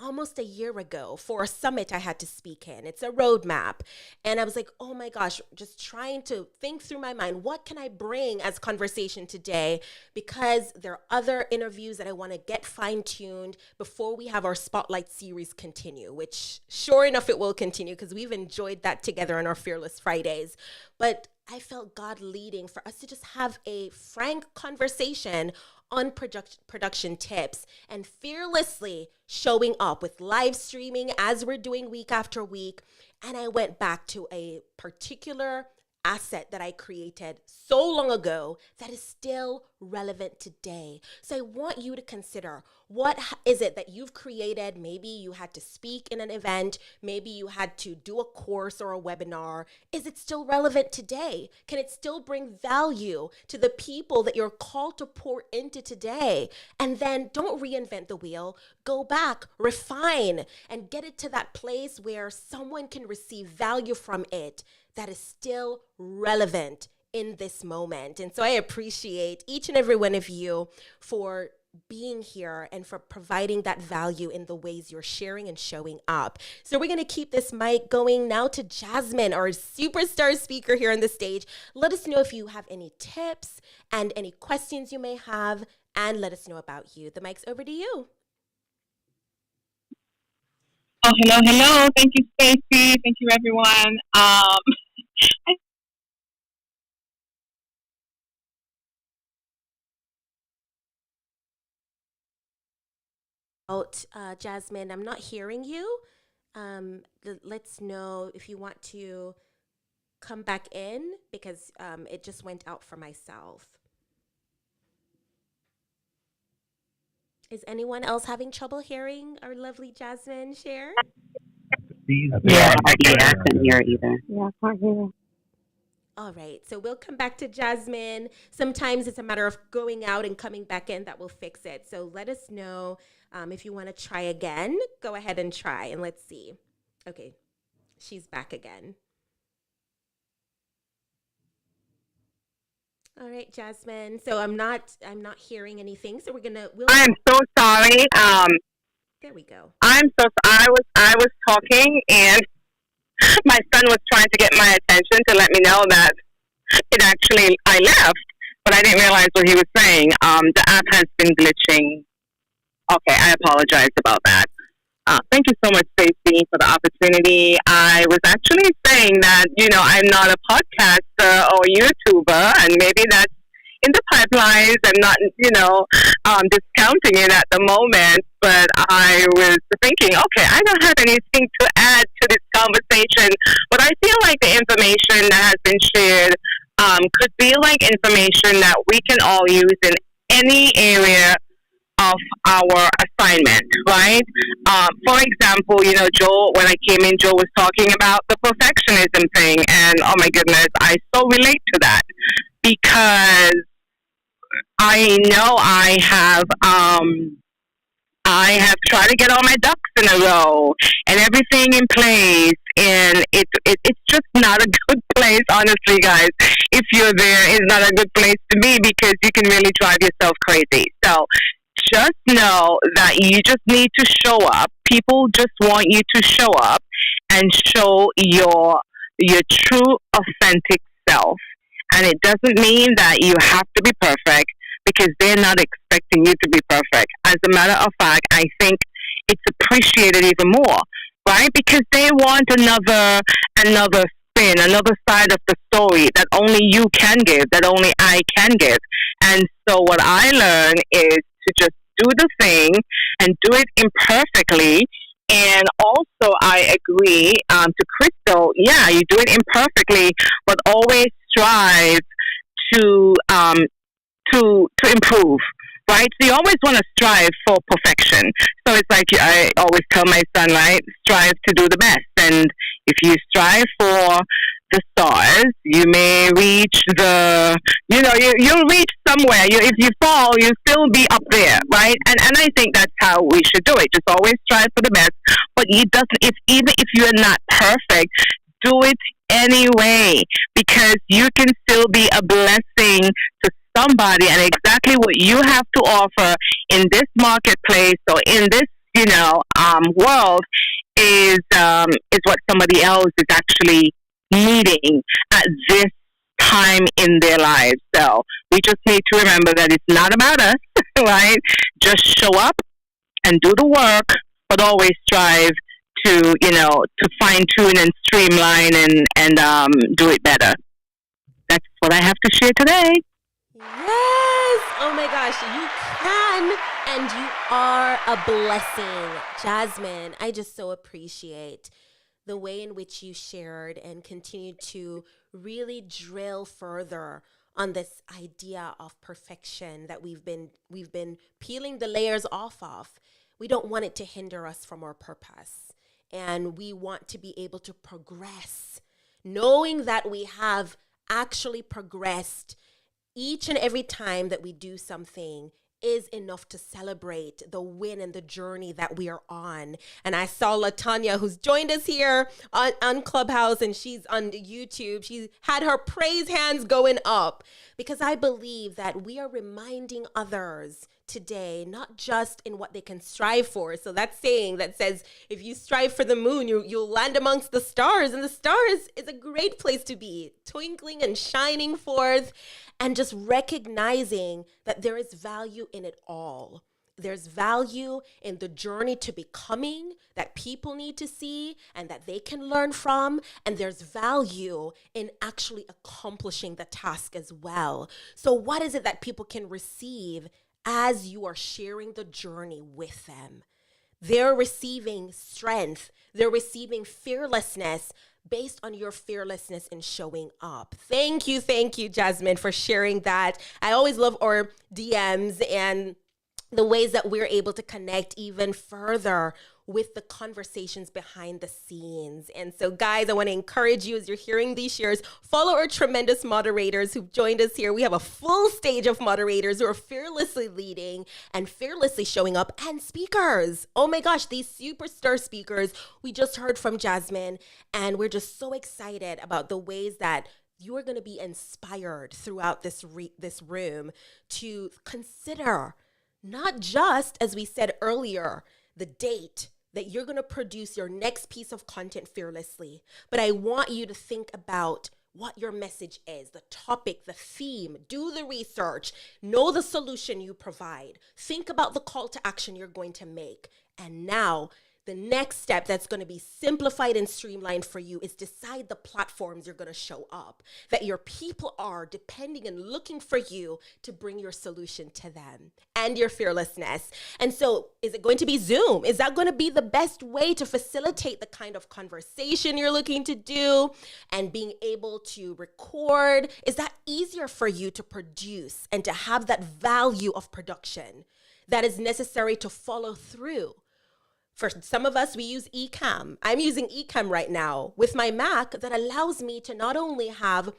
almost a year ago for a summit I had to speak in. It's a roadmap. And I was like, oh my gosh, just trying to think through my mind, what can I bring as conversation today? Because there are other interviews that I want to get fine-tuned before we have our Spotlight series continue, which sure enough, it will continue because we've enjoyed that together on our Fearless Fridays. But I felt God leading for us to just have a frank conversation on production tips and fearlessly showing up with live streaming as we're doing week after week. And I went back to a particular asset that I created so long ago that is still relevant today. So I want you to consider, what is it that you've created? Maybe you had to speak in an event. Maybe you had to do a course or a webinar. Is it still relevant today? Can it still bring value to the people that you're called to pour into today? And then don't reinvent the wheel. Go back, refine, and get it to that place where someone can receive value from it that is still relevant in this moment. And so I appreciate each and every one of you for being here and for providing that value in the ways you're sharing and showing up. So we're going to keep this mic going now to Jasmine, our superstar speaker here on the stage. Let us know if you have any tips and any questions you may have, and let us know about you. The mic's over to you.
Oh, hello. Thank you, Stacey. Thank you, everyone.
Jasmine, I'm not hearing you. Let's know if you want to come back in because it just went out for myself. Is anyone else having trouble hearing our lovely Jasmine share?
Yeah, I couldn't hear it either.
Yeah, I can't hear it.
All right, so we'll come back to Jasmine. Sometimes it's a matter of going out and coming back in that will fix it. So let us know if you want to try again. Go ahead and try and let's see. Okay, she's back again. All right, Jasmine. So I'm not hearing anything. So
I am so sorry.
There we go.
I was talking and my son was trying to get my attention to let me know that I left, but I didn't realize what he was saying. The app has been glitching. Okay, I apologize about that. Thank you so much, Stacey, for the opportunity. I was actually saying that, I'm not a podcaster or YouTuber, and maybe that's in the pipelines. I'm not, discounting it at the moment, but I was thinking, okay, I don't have anything to add to this conversation, but I feel like the information that has been shared could be like information that we can all use in any area of our assignment, right? For example, Joe, when I came in, Joe was talking about the perfectionism thing, and oh my goodness, I so relate to that because I know I have tried to get all my ducks in a row and everything in place, and it's just not a good place, honestly, guys. If you're there, it's not a good place to be because you can really drive yourself crazy. So just know that you just need to show up, people just want you to show up and show your true, authentic self. And it doesn't mean that you have to be perfect because they're not expecting you to be perfect. As a matter of fact, I think it's appreciated even more, right? Because they want another spin, another side of the story that only you can give, that only I can give. And so what I learn is to just do the thing and do it imperfectly. And also, I agree to Crystal. Yeah, you do it imperfectly, but always strive to improve. Right? So you always want to strive for perfection. So it's like I always tell my son, right? Strive to do the best. And if you strive for the stars, you may reach you'll reach somewhere. If you fall, you'll still be up there, right? And I think that's how we should do it. Just always strive for the best. But even if you're not perfect, do it anyway, because you can still be a blessing to somebody, and exactly what you have to offer in this marketplace or in this world is what somebody else is actually needing at this time in their lives. So we just need to remember that it's not about us, right? Just show up and do the work, but always strive to fine tune and streamline and do it better. That's what I have to share today.
Yes! Oh my gosh, you can, and you are a blessing. Jasmine, I just so appreciate the way in which you shared and continue to really drill further on this idea of perfection that we've been peeling the layers off of. We don't want it to hinder us from our purpose, and we want to be able to progress, knowing that we have actually progressed. Each and every time that we do something is enough to celebrate the win and the journey that we are on. And I saw LaTanya, who's joined us here on Clubhouse, and she's on YouTube. She had her praise hands going up, because I believe that we are reminding others today, not just in what they can strive for. So that saying that says, if you strive for the moon, you'll land amongst the stars. And the stars is a great place to be, twinkling and shining forth, and just recognizing that there is value in it all. There's value in the journey to becoming that people need to see and that they can learn from. And there's value in actually accomplishing the task as well. So what is it that people can receive as you are sharing the journey with them? They're receiving strength. They're receiving fearlessness based on your fearlessness in showing up. Thank you, Jasmine, for sharing that. I always love our DMs and the ways that we're able to connect even further with the conversations behind the scenes. And so, guys, I want to encourage you as you're hearing these shares, follow our tremendous moderators who've joined us here. We have a full stage of moderators who are fearlessly leading and fearlessly showing up, and speakers. Oh my gosh, these superstar speakers. We just heard from Jasmine, and we're just so excited about the ways that you are going to be inspired throughout this room to consider not just, as we said earlier, the date that you're going to produce your next piece of content fearlessly, but I want you to think about what your message is, the topic, the theme. Do the research, know the solution you provide, think about the call to action you're going to make. And now the next step that's going to be simplified and streamlined for you is decide the platforms you're going to show up, that your people are depending and looking for you to bring your solution to them and your fearlessness. And so is it going to be Zoom? Is that going to be the best way to facilitate the kind of conversation you're looking to do and being able to record? Is that easier for you to produce and to have that value of production that is necessary to follow through? For some of us, we use Ecamm. I'm using Ecamm right now with my Mac that allows me to not only have,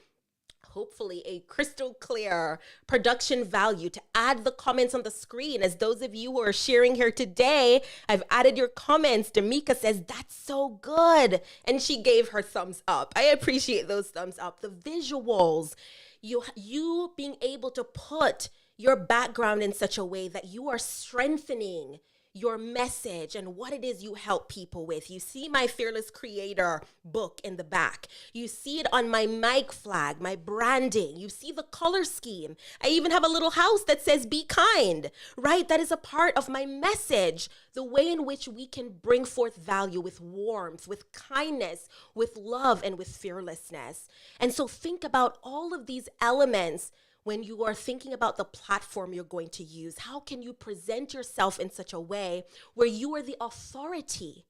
hopefully, a crystal clear production value to add the comments on the screen. As those of you who are sharing here today, I've added your comments. Damika says, that's so good. And she gave her thumbs up. I appreciate those thumbs up. The visuals, you being able to put your background in such a way that you are strengthening your message and what it is you help people with. You see my Fearless Creator book in the back. You see it on my mic flag, my branding. You see the color scheme. I even have a little house that says be kind, right? That is a part of my message, the way in which we can bring forth value with warmth, with kindness, with love, and with fearlessness. And so think about all of these elements when you are thinking about the platform you're going to use. How can you present yourself in such a way where you are the authority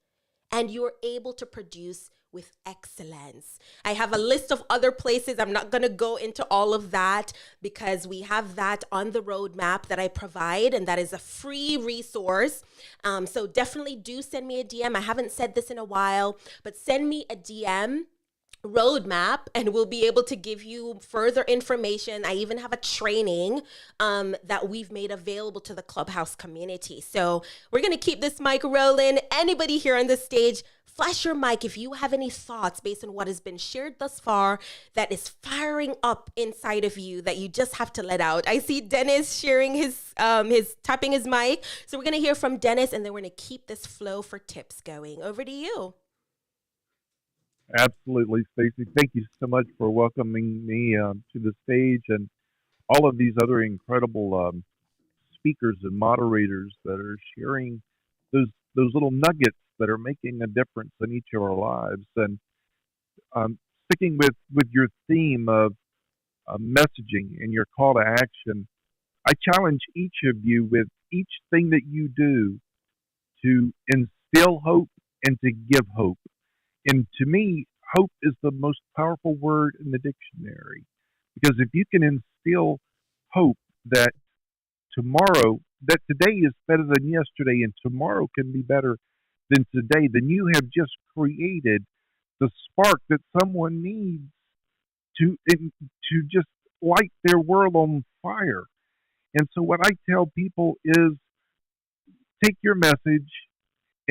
and you're able to produce with excellence? I have a list of other places. I'm not going to go into all of that because we have that on the roadmap that I provide, and that is a free resource. So definitely do send me a DM. I haven't said this in a while, but send me a DM roadmap and we'll be able to give you further information. I even have a training that we've made available to the Clubhouse community. So we're going to keep this mic rolling. Anybody here on the stage, flash your mic if you have any thoughts based on what has been shared thus far that is firing up inside of you that you just have to let out. I see Dennis sharing his tapping his mic. So we're going to hear from Dennis and then we're going to keep this flow for tips going. Over to you.
Absolutely, Stacey. Thank you so much for welcoming me to the stage and all of these other incredible speakers and moderators that are sharing those little nuggets that are making a difference in each of our lives. And sticking with your theme of messaging and your call to action, I challenge each of you with each thing that you do to instill hope and to give hope. And to me, hope is the most powerful word in the dictionary. Because if you can instill hope that today is better than yesterday and tomorrow can be better than today, then you have just created the spark that someone needs to just light their world on fire. And so what I tell people is take your message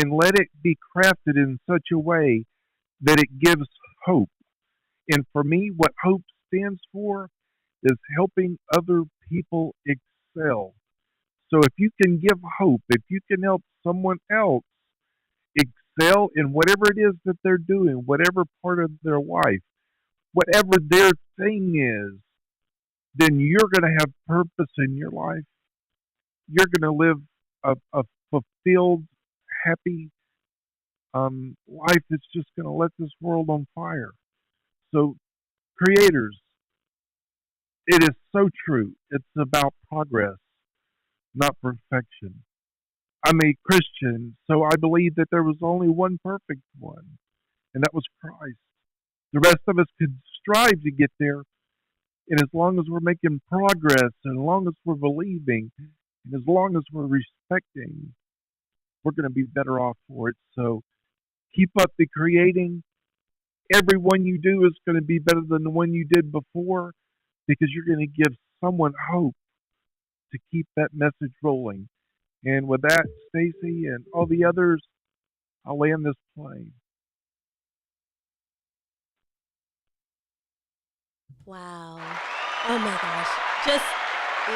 and let it be crafted in such a way that it gives hope. And for me, what hope stands for is helping other people excel. So if you can give hope, if you can help someone else excel in whatever it is that they're doing, whatever part of their life, whatever their thing is, then you're going to have purpose in your life. You're going to live a fulfilled, happy life that's just going to let this world on fire. So, creators, it is so true. It's about progress, not perfection. I'm a Christian, so I believe that there was only one perfect one, and that was Christ. The rest of us could strive to get there, and as long as we're making progress, and as long as we're believing, and as long as we're respecting, we're going to be better off for it. So, keep up the creating. Every one you do is going to be better than the one you did before because you're going to give someone hope to keep that message rolling. And with that, Stacy and all the others, I'll land this plane.
Wow. Oh my gosh. Just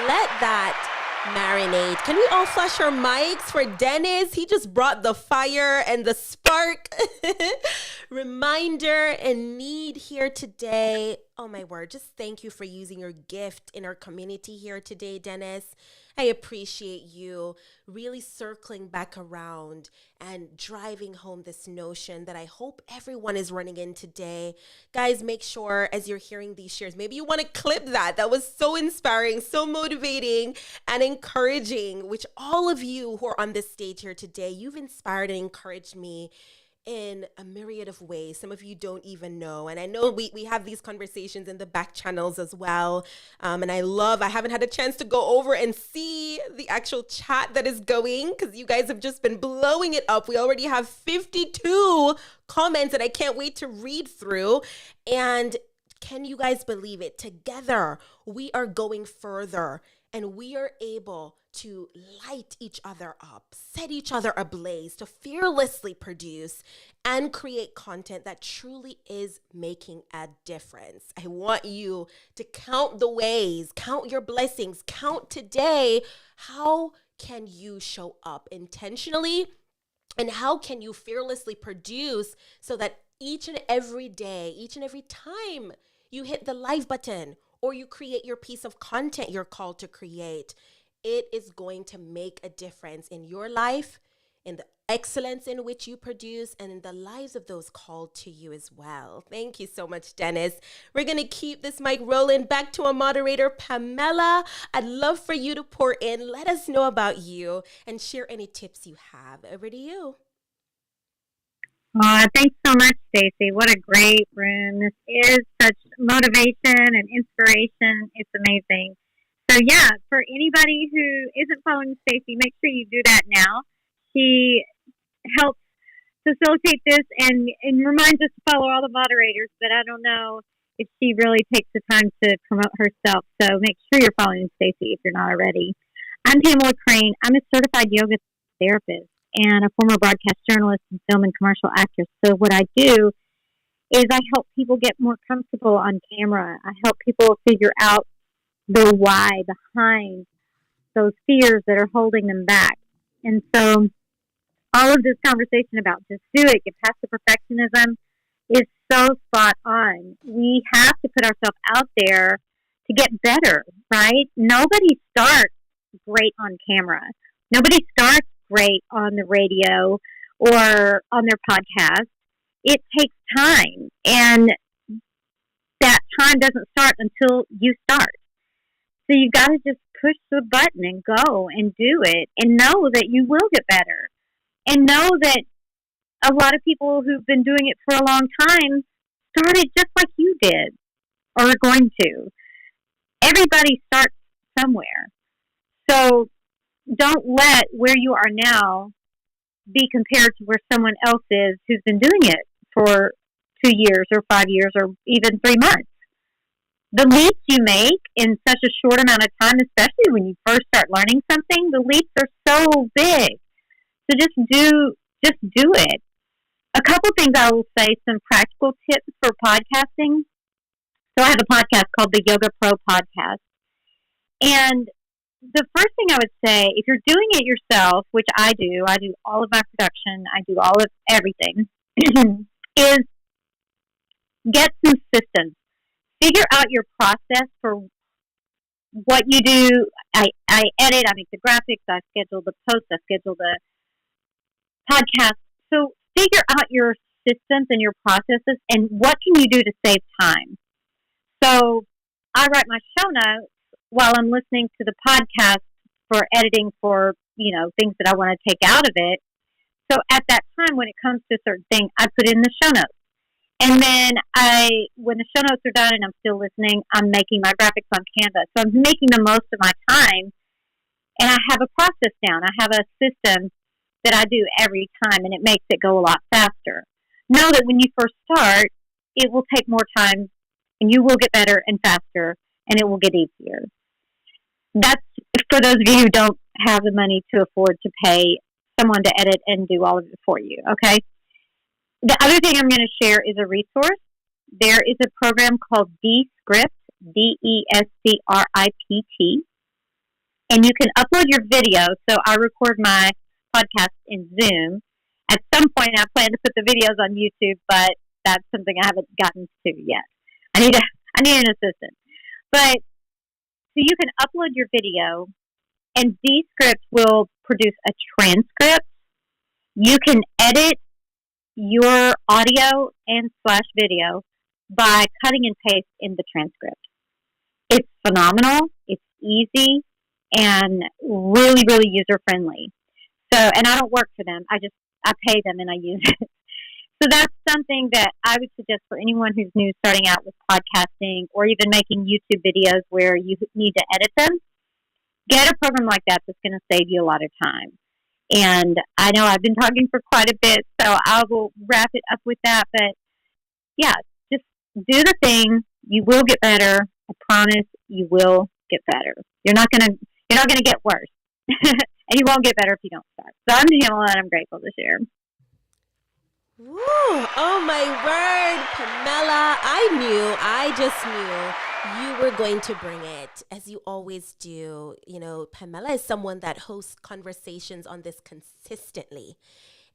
let that marinate. Can we all flash our mics for Dennis? He just brought the fire and the spark. Reminder and need here today. Oh my word. Just thank you for using your gift in our community here today, Dennis. I appreciate you really circling back around and driving home this notion that I hope everyone is running in today. Guys, make sure as you're hearing these shares, maybe you want to clip that. That was so inspiring, so motivating and encouraging, which all of you who are on this stage here today, you've inspired and encouraged me in a myriad of ways. Some of you don't even know. And I know we have these conversations in the back channels as well. And I haven't had a chance to go over and see the actual chat that is going because you guys have just been blowing it up. We already have 52 comments that I can't wait to read through. And can you guys believe it? Together, we are going further and we are able to light each other up, set each other ablaze, to fearlessly produce and create content that truly is making a difference. I want you to count the ways, count your blessings, count today. How can you show up intentionally? And how can you fearlessly produce so that each and every day, each and every time you hit the live button or you create your piece of content you're called to create, it is going to make a difference in your life, in the excellence in which you produce, and in the lives of those called to you as well. Thank you so much, Dennis. We're going to keep this mic rolling. Back to our moderator, Pamela. I'd love for you to pour in. Let us know about you and share any tips you have. Over to you.
Thanks so much, Stacey. What a great room. This is such motivation and inspiration. It's amazing. So yeah, for anybody who isn't following Stacey, make sure you do that now. She helps facilitate this and reminds us to follow all the moderators, but I don't know if she really takes the time to promote herself. So make sure you're following Stacey if you're not already. I'm Pamela Crane. I'm a certified yoga therapist and a former broadcast journalist and film and commercial actress. So what I do is I help people get more comfortable on camera. I help people figure out the why behind those fears that are holding them back. And so all of this conversation about just do it, get past the perfectionism is so spot on. We have to put ourselves out there to get better, right? Nobody starts great on camera. Nobody starts great on the radio or on their podcast. It takes time, and that time doesn't start until you start. So you got to just push the button and go and do it and know that you will get better. And know that a lot of people who've been doing it for a long time started just like you did or are going to. Everybody starts somewhere. So don't let where you are now be compared to where someone else is who's been doing it for 2 years or 5 years or even 3 months. The leaps you make in such a short amount of time, especially when you first start learning something, the leaps are so big. So just do it. A couple things I will say, some practical tips for podcasting. So I have a podcast called the Yoga Pro Podcast. And the first thing I would say, if you're doing it yourself, which I do all of my production, I do all of everything, is get some systems. Figure out your process for what you do. I edit, I make the graphics, I schedule the posts, I schedule the podcast. So figure out your systems and your processes and what can you do to save time. So I write my show notes while I'm listening to the podcast for editing for, things that I want to take out of it. So at that time, when it comes to a certain thing, I put in the show notes. And then when the show notes are done and I'm still listening, I'm making my graphics on Canva. So I'm making the most of my time, and I have a process down. I have a system that I do every time, and it makes it go a lot faster. Know that when you first start, it will take more time, and you will get better and faster, and it will get easier. That's for those of you who don't have the money to afford to pay someone to edit and do all of it for you, okay? The other thing I'm going to share is a resource. There is a program called Descript, Descript, and you can upload your video. So I record my podcast in Zoom. At some point, I plan to put the videos on YouTube, but that's something I haven't gotten to yet. I need an assistant. But so you can upload your video, and Descript will produce a transcript. You can edit your audio and / video by cutting and paste in the transcript. It's phenomenal. It's easy and really, really user friendly. So, and I don't work for them. I pay them and I use it. So that's something that I would suggest for anyone who's new starting out with podcasting or even making YouTube videos where you need to edit them. Get a program like that that's going to save you a lot of time. And I know I've been talking for quite a bit, so I will wrap it up with that. But yeah, just do the thing. You will get better. I promise you will get better. You're not gonna get worse, and you won't get better if you don't start. So I'm Pamela, and I'm grateful to share.
Woo! Oh my word, Pamela! I just knew You were going to bring it, as you always do. You know, Pamela is someone that hosts conversations on this consistently.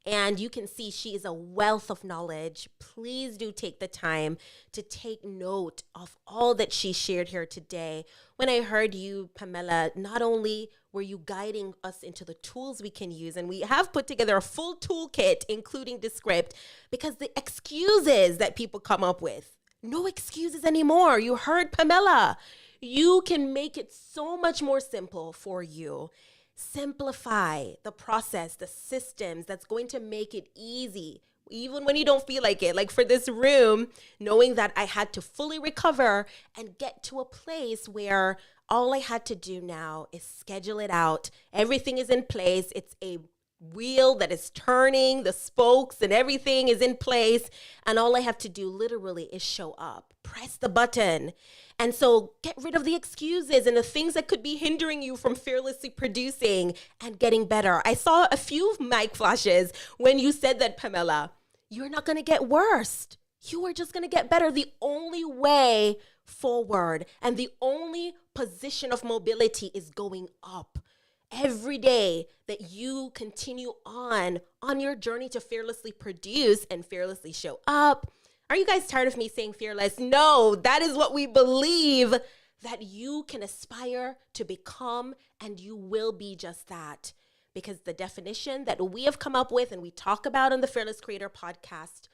And you can see she is a wealth of knowledge. Please do take the time to take note of all that she shared here today. When I heard you, Pamela, not only were you guiding us into the tools we can use, and we have put together a full toolkit, including the script, because the excuses that people come up with, no excuses anymore. You heard Pamela. You can make it so much more simple for you. Simplify the process, the systems that's going to make it easy, even when you don't feel like it. Like for this room, knowing that I had to fully recover and get to a place where all I had to do now is schedule it out. Everything is in place. It's a wheel that is turning, the spokes and everything is in place. And all I have to do literally is show up, press the button. And so get rid of the excuses and the things that could be hindering you from fearlessly producing and getting better. I saw a few mic flashes when you said that, Pamela. You're not going to get worse. You are just going to get better. The only way forward and the only position of mobility is going up. Every day that you continue on your journey to fearlessly produce and fearlessly show up. Are you guys tired of me saying fearless? No, that is what we believe, that you can aspire to become, and you will be just that. Because the definition that we have come up with and we talk about on the Fearless Creator podcast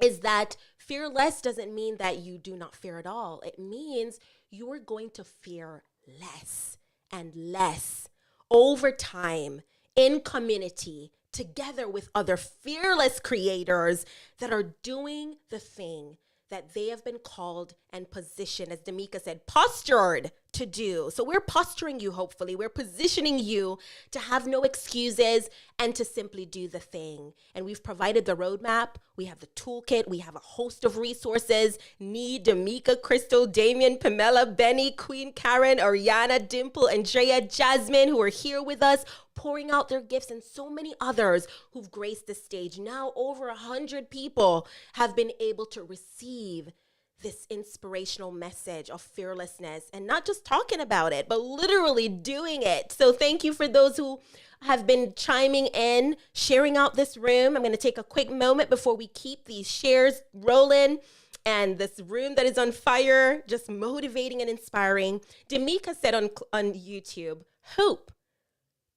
is that fearless doesn't mean that you do not fear at all. It means you are going to fear less and less over time in community, together with other fearless creators that are doing the thing that they have been called and positioned, as Damika said, postured to do. So we're posturing you, hopefully. We're positioning you to have no excuses and to simply do the thing. And we've provided the roadmap. We have the toolkit. We have a host of resources. Nee, Damika, Crystal, Damien, Pamela, Benny, Queen Karen, Ariana, Dimple, Andrea, Jasmine, who are here with us, pouring out their gifts, and so many others who've graced the stage. Now over 100 people have been able to receive this inspirational message of fearlessness, and not just talking about it, but literally doing it. So thank you for those who have been chiming in, sharing out this room. I'm going to take a quick moment before we keep these shares rolling. And this room that is on fire, just motivating and inspiring. Damika said on YouTube, hope.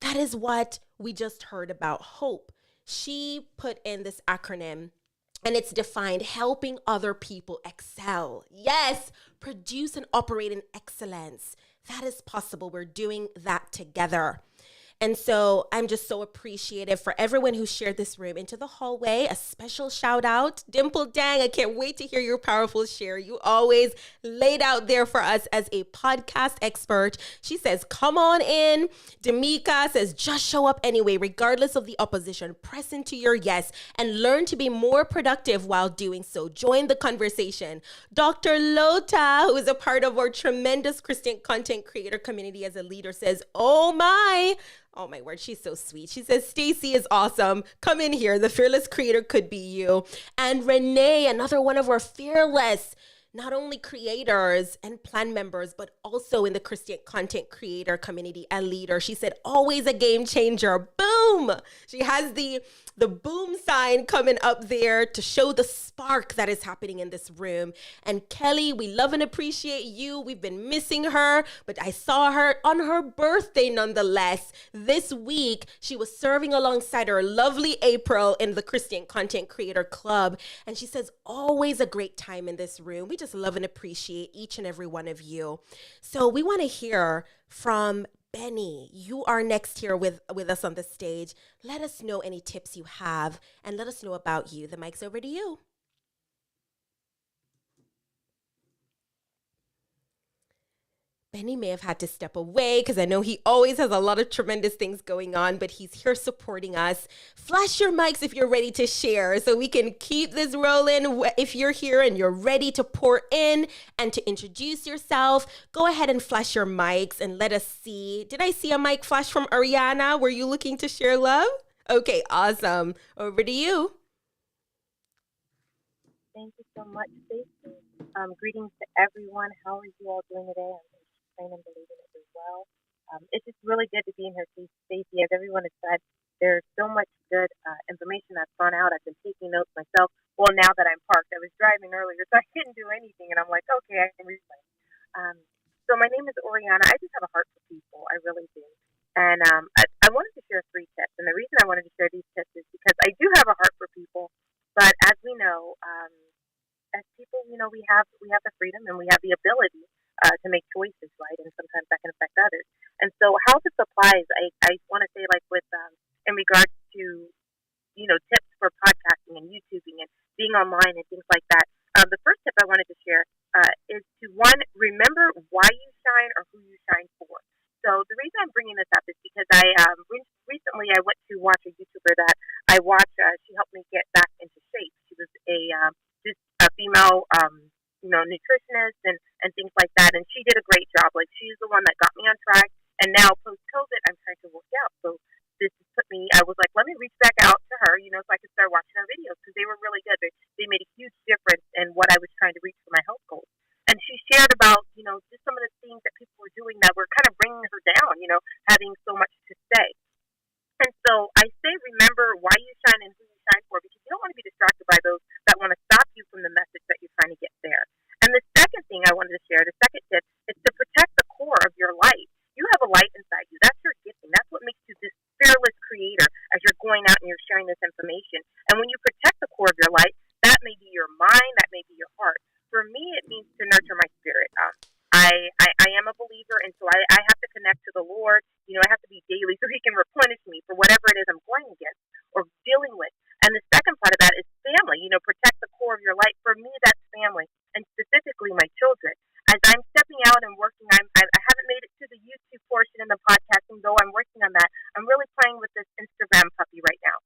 That is what we just heard about, hope. She put in this acronym, and it's defined helping other people excel. Yes, produce and operate in excellence. That is possible. We're doing that together. And so I'm just so appreciative for everyone who shared this room into the hallway. A special shout out. Dimple Dang, I can't wait to hear your powerful share. You always laid out there for us as a podcast expert. She says, come on in. Damika says, just show up anyway, regardless of the opposition. Press into your yes and learn to be more productive while doing so. Join the conversation. Dr. Lota, who is a part of our tremendous Christian content creator community as a leader, says, oh my word, she's so sweet. She says, Stacy is awesome. Come in here. The fearless creator could be you. And Renee, another one of our fearless, not only creators and plan members, but also in the Christian content creator community, a leader. She said, always a game changer. Boom. She has the boom sign coming up there to show the spark that is happening in this room. And Kelly, we love and appreciate you. We've been missing her, but I saw her on her birthday nonetheless. This week, she was serving alongside her lovely April in the Christian Content Creator Club. And she says, always a great time in this room. We just love and appreciate each and every one of you. So we want to hear from Benny. You are next here with us on the stage. Let us know any tips you have and let us know about you. The mic's over to you. Benny may have had to step away because I know he always has a lot of tremendous things going on, but he's here supporting us. Flash your mics if you're ready to share so we can keep this rolling. If you're here and you're ready to pour in and to introduce yourself, go ahead and flash your mics and let us see. Did I see a mic flash from Ariana? Were you looking to share love? Okay, awesome. Over to you.
Thank you so much, Stacey. Greetings to everyone. How are you all doing today? I'm praying and believing it as well. It's just really good to be in here, Stacey. As everyone has said, there's so much good information that's gone out. I've been taking notes myself. Well, now that I'm parked, I was driving earlier, so I couldn't do anything, and I'm like, okay, I can replay. So my name is Oriana. I just have a heart for people. I really do. And I wanted to share 3 tips. And the reason I wanted to share these tips is because I do have a heart for people. But as we know, as people, we have the freedom and we have the ability to make choices, right? And sometimes that can affect others. And so how this applies, I want to say, like with in regards to tips for podcasting and YouTubing and being online and things like that. The first tip I wanted to share is to, one, remember why you shine or who you shine for. So the reason I'm bringing this up is because I recently I went to watch a YouTuber that I watch. She helped me get back into shape. She was a female, nutritionist and things like that. And she did a great job. Like, she's the one that got me on track. And now post-COVID, I'm trying to work out. So this put me, I was like, let me reach back out to her, so I could start watching her videos because they were really good. They made a huge difference in what I was trying to reach for my health goals. And she shared about, just some of the things that people were doing that were kind of bringing her down, having so much to say. And so I say, remember why you shine and who you shine for, because you don't want to be distracted by those that want to stop you from the message that you're trying to get there. And the second thing I wanted to share, the second tip, is to protect the core of your light. You have a light inside you. That's your gifting. That's what makes you this fearless creator as you're going out and you're sharing this information. And when you protect the core of your light, that may be your mind, that may be your heart. For me, it means to nurture my spirit. I am a believer, and so I have to connect to the Lord. I have to be daily so He can replenish me for whatever it is I'm going against or dealing with. And the second part of that is family. Protect the core of your light. For me, that's family, and specifically my children. As I'm stepping out and working, I haven't made it to the YouTube portion in the podcasting, though I'm working on that. I'm really playing with this Instagram puppy right now.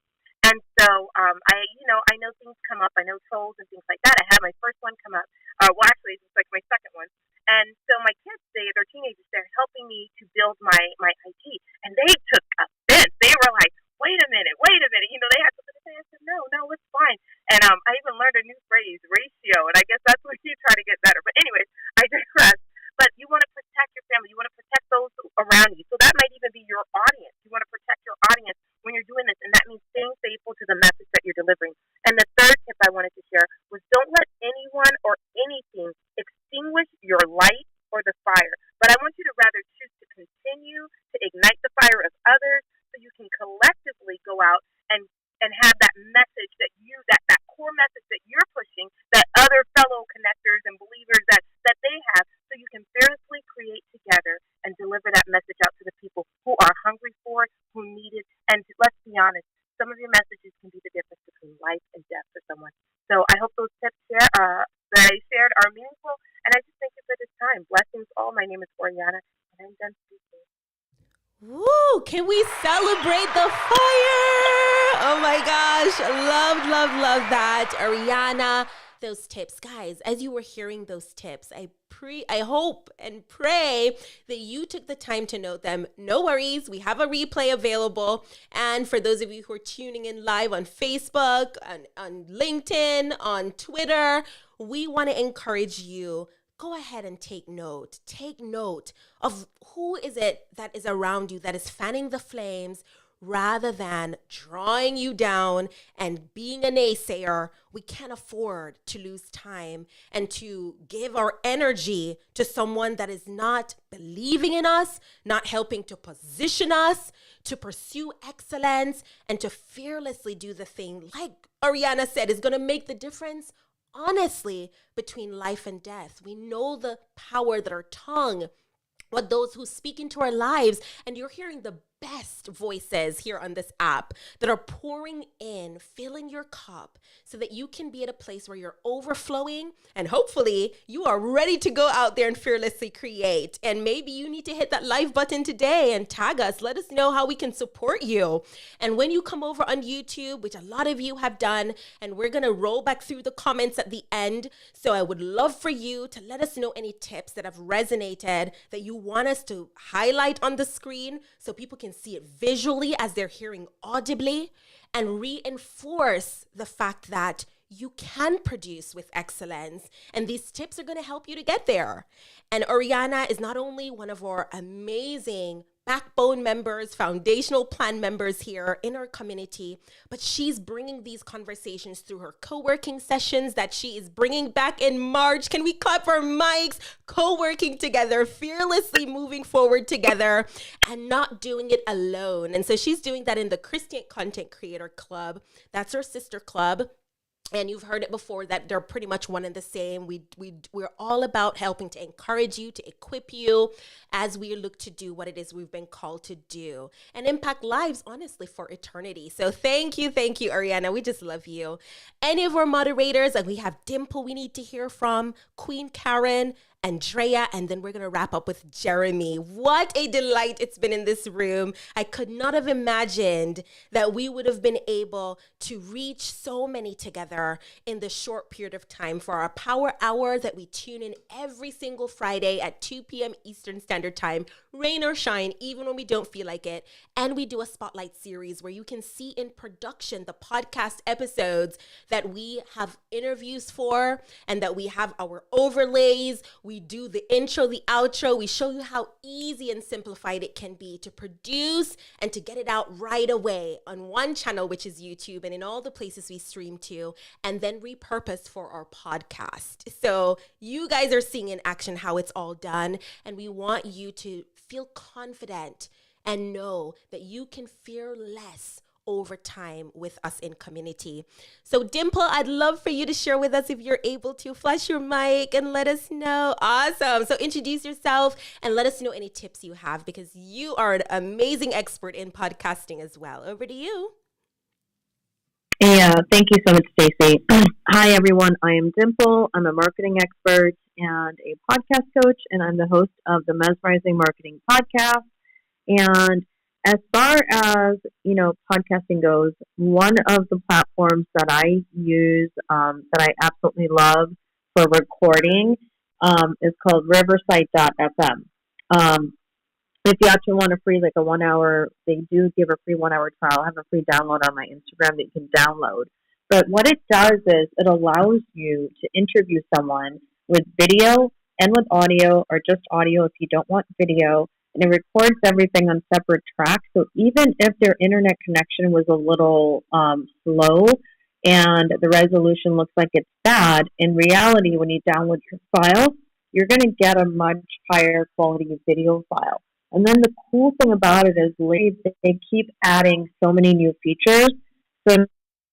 And so, I know things come up. I know trolls and things like that. I had my first one come up. Actually, it's like my second one. And so my kids, they're teenagers. They're helping me to build my IT. And they took offense. They were like, wait a minute. They had something to say. I said, no, it's fine. And I even learned a new phrase, ratio. And I guess that's what you try to get better. But anyways, I digress. But you want to protect your family. You want to protect those around you. So that might even be your audience. You want to protect your audience when you're doing this. And that means staying faithful to the message that you're delivering. And the third tip I wanted to share was, don't let anyone or anything extinguish your light or the fire. But I want you to rather choose to continue to ignite the fire of others so you can collectively go out and have that message that core message that you're pushing, that other fellow connectors and believers that they have, so you can fearlessly create together and deliver that message out to the people who are hungry for it, who need it. And let's be honest, some of your messages can be the difference between life and death for someone. So I hope those tips that I shared are meaningful, and I just thank you for this time. Blessings all. My name is Oriana, and I'm done speaking.
Woo! Can we celebrate the fire? Oh my gosh. Love that. Ariana, those tips. Guys, as you were hearing those tips, I hope and pray that you took the time to note them. No worries. We have a replay available. And for those of you who are tuning in live on Facebook, on LinkedIn, on Twitter, we want to encourage you. Go ahead and take note. Take note of who is it that is around you that is fanning the flames rather than drawing you down and being a naysayer. We can't afford to lose time and to give our energy to someone that is not believing in us, not helping to position us, to pursue excellence, and to fearlessly do the thing, like Ariana said, is going to make the difference. Honestly, between life and death. We know the power that our tongue, what those who speak into our lives, and you're hearing the best voices here on this app that are pouring in, filling your cup so that you can be at a place where you're overflowing and hopefully you are ready to go out there and fearlessly create. And maybe you need to hit that live button today and tag us. Let us know how we can support you. And when you come over on YouTube, which a lot of you have done, and we're going to roll back through the comments at the end. So I would love for you to let us know any tips that have resonated that you want us to highlight on the screen so people can see it visually as they're hearing audibly, and reinforce the fact that you can produce with excellence. And these tips are going to help you to get there. And Oriana is not only one of our amazing backbone members, foundational plan members here in our community, but she's bringing these conversations through her co-working sessions that she is bringing back in March. Can we clap for mics? Co-working together, fearlessly moving forward together, and not doing it alone. And so she's doing that in the Christian Content Creator Club. That's her sister club. And you've heard it before that they're pretty much one and the same. We're all about helping to encourage you, to equip you as we look to do what it is we've been called to do and impact lives, honestly, for eternity. So thank you, Ariana. We just love you. Any of our moderators, and we have Dimple we need to hear from, Queen Karen, Andrea, and then we're going to wrap up with Jeremy. What a delight it's been in this room. I could not have imagined that we would have been able to reach so many together in this short period of time for our power hour that we tune in every single Friday at 2 p.m. Eastern Standard Time, rain or shine, even when we don't feel like it. And we do a spotlight series where you can see in production the podcast episodes that we have interviews for and that we have our overlays. We do the intro, the outro. We show you how easy and simplified it can be to produce and to get it out right away on one channel, which is YouTube, and in all the places we stream to, and then repurpose for our podcast. So you guys are seeing in action how it's all done, and we want you to feel confident and know that you can fear less over time with us in community. So Dimple, I'd love for you to share with us, if you're able to, flash your mic and let us know. Awesome. So introduce yourself and let us know any tips you have, because you are an amazing expert in podcasting as well. Over to you.
Yeah, thank you so much, Stacey. Hi, everyone. I am Dimple. I'm a marketing expert and a podcast coach, and I'm the host of the Mesmerizing Marketing Podcast. And as far as, podcasting goes, one of the platforms that I use that I absolutely love for recording is called Riverside.fm. If you actually want a free, like a 1 hour, they do give a free 1 hour trial. I have a free download on my Instagram that you can download. But what it does is it allows you to interview someone with video and with audio, or just audio if you don't want video. And it records everything on separate tracks. So even if their internet connection was a little slow and the resolution looks like it's bad, in reality, when you download your file, you're going to get a much higher quality video file. And then the cool thing about it is they keep adding so many new features. So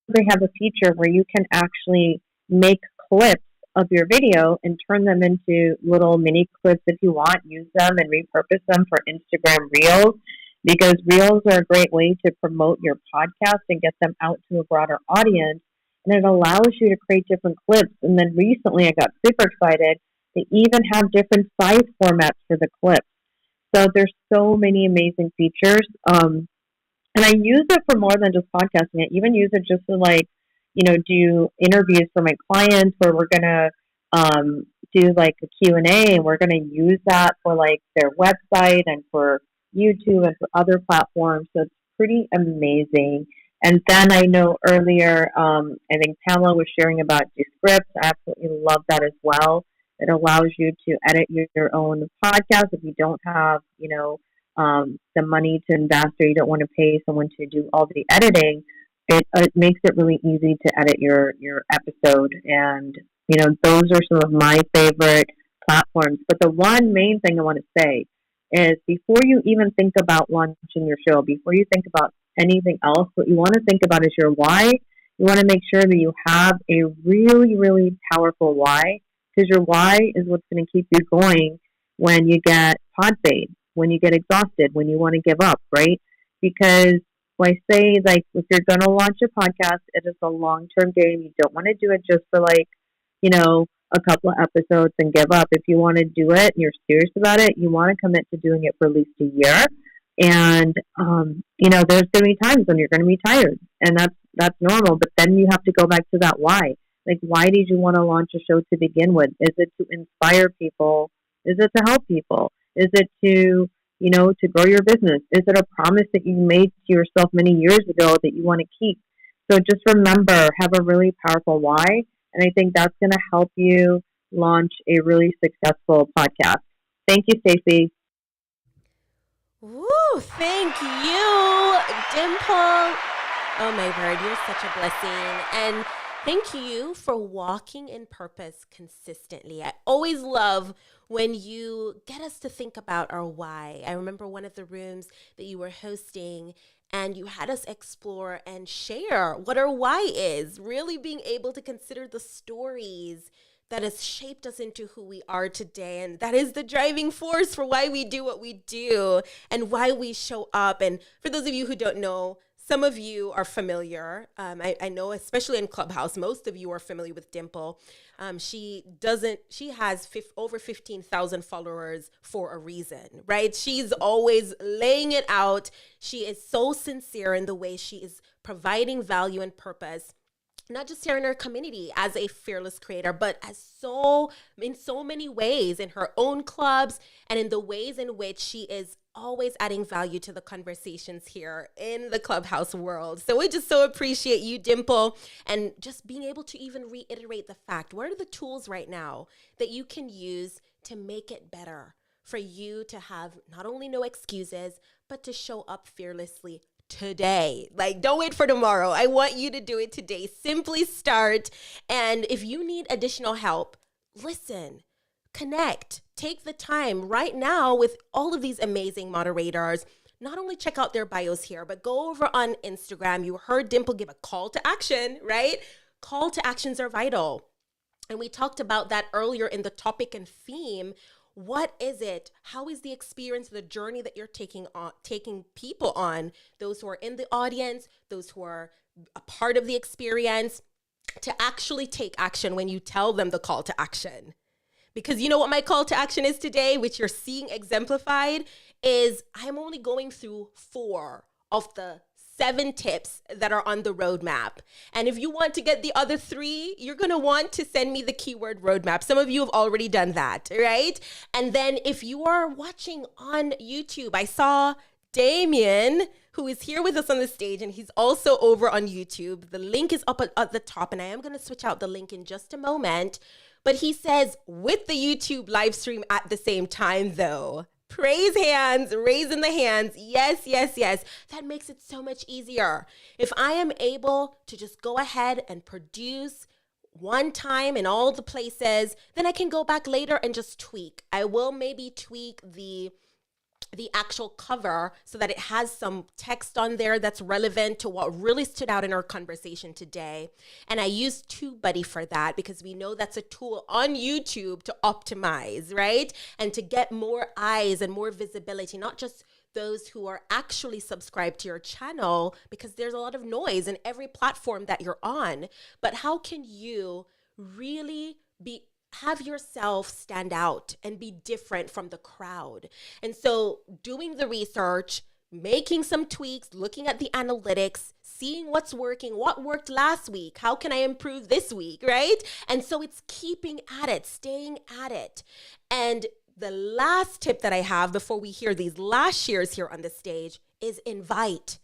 they have a feature where you can actually make clips of your video and turn them into little mini clips if you want, use them and repurpose them for Instagram Reels, because Reels are a great way to promote your podcast and get them out to a broader audience. And it allows you to create different clips. And then recently I got super excited. They even have different size formats for the clips. So there's so many amazing features. And I use it for more than just podcasting. I even use it just to do interviews for my clients, where we're going to do like a Q&A, and we're going to use that for like their website and for YouTube and for other platforms. So it's pretty amazing. And then I know earlier, I think Pamela was sharing about Descript. I absolutely love that as well. It allows you to edit your own podcast if you don't have, the money to invest, or you don't want to pay someone to do all the editing. It makes it really easy to edit your episode. And, those are some of my favorite platforms. But the one main thing I want to say is, before you even think about launching your show, before you think about anything else, what you want to think about is your why. You want to make sure that you have a really, really powerful why, because your why is what's going to keep you going when you get pod fade, when you get exhausted, when you want to give up, right? Because I say, like, if you're going to launch a podcast, it is a long-term game. You don't want to do it just for, a couple of episodes and give up. If you want to do it and you're serious about it, you want to commit to doing it for at least a year. And, there's going to be times when you're going to be tired, and that's normal. But then you have to go back to that why. Like, why did you want to launch a show to begin with? Is it to inspire people? Is it to help people? Is it to grow your business? Is it a promise that you made to yourself many years ago that you want to keep? So just remember, have a really powerful why. And I think that's going to help you launch a really successful podcast. Thank you, Stacey.
Woo, thank you, Dimple. Oh my word, you're such a blessing. And thank you for walking in purpose consistently. I always love when you get us to think about our why. I remember one of the rooms that you were hosting, and you had us explore and share what our why is, really being able to consider the stories that has shaped us into who we are today. And that is the driving force for why we do what we do and why we show up. And for those of you who don't know, some of you are familiar. I know, especially in Clubhouse, most of you are familiar with Dimple. She has over 15,000 followers for a reason, right? She's always laying it out. She is so sincere in the way she is providing value and purpose, not just here in her community as a fearless creator, but in so many ways in her own clubs and in the ways in which she is always adding value to the conversations here in the Clubhouse world. So we just so appreciate you, Dimple, and just being able to even reiterate the fact, what are the tools right now that you can use to make it better for you to have not only no excuses, but to show up fearlessly today. Like, don't wait for tomorrow. I want you to do it today. Simply start. And if you need additional help, listen, connect, take the time right now with all of these amazing moderators. Not only check out their bios here, but go over on Instagram. You heard Dimple give a call to action, right? Call to actions are vital. And we talked about that earlier in the topic and theme. What is it? How is the experience, the journey that you're taking people on, those who are in the audience, those who are a part of the experience, to actually take action when you tell them the call to action? Because you know what my call to action is today, which you're seeing exemplified, is I'm only going through 4 of the 7 tips that are on the roadmap. And if you want to get the other 3, you're going to want to send me the keyword roadmap. Some of you have already done that, right? And then if you are watching on YouTube, I saw Damien, who is here with us on the stage, and he's also over on YouTube. The link is up at the top, and I am going to switch out the link in just a moment. But he says, with the YouTube live stream at the same time, though. Praise hands, raising the hands. Yes, yes, yes. That makes it so much easier. If I am able to just go ahead and produce one time in all the places, then I can go back later and just tweak. I will maybe tweak the actual cover so that it has some text on there that's relevant to what really stood out in our conversation today. And I use TubeBuddy for that because we know that's a tool on YouTube to optimize, right? And to get more eyes and more visibility, not just those who are actually subscribed to your channel, because there's a lot of noise in every platform that you're on. But how can you really have yourself stand out and be different from the crowd? And so doing the research, making some tweaks, looking at the analytics, seeing what's working, what worked last week, how can I improve this week, right? And so it's keeping at it, staying at it. And the last tip that I have before we hear these last shares here on the stage is invite.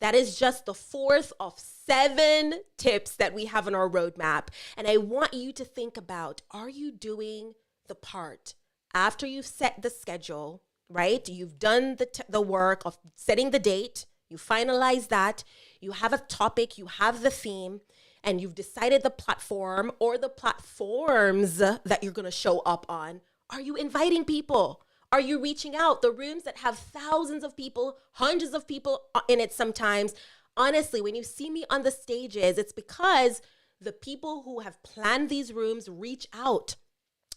That is just the 4th of 7 tips that we have on our roadmap. And I want you to think about, are you doing the part after you've set the schedule, right? You've done the work of setting the date, you finalize that, you have a topic, you have the theme, and you've decided the platform or the platforms that you're going to show up on. Are you inviting people? Are you reaching out? The rooms that have thousands of people, hundreds of people in it sometimes. Honestly, when you see me on the stages, it's because the people who have planned these rooms reach out.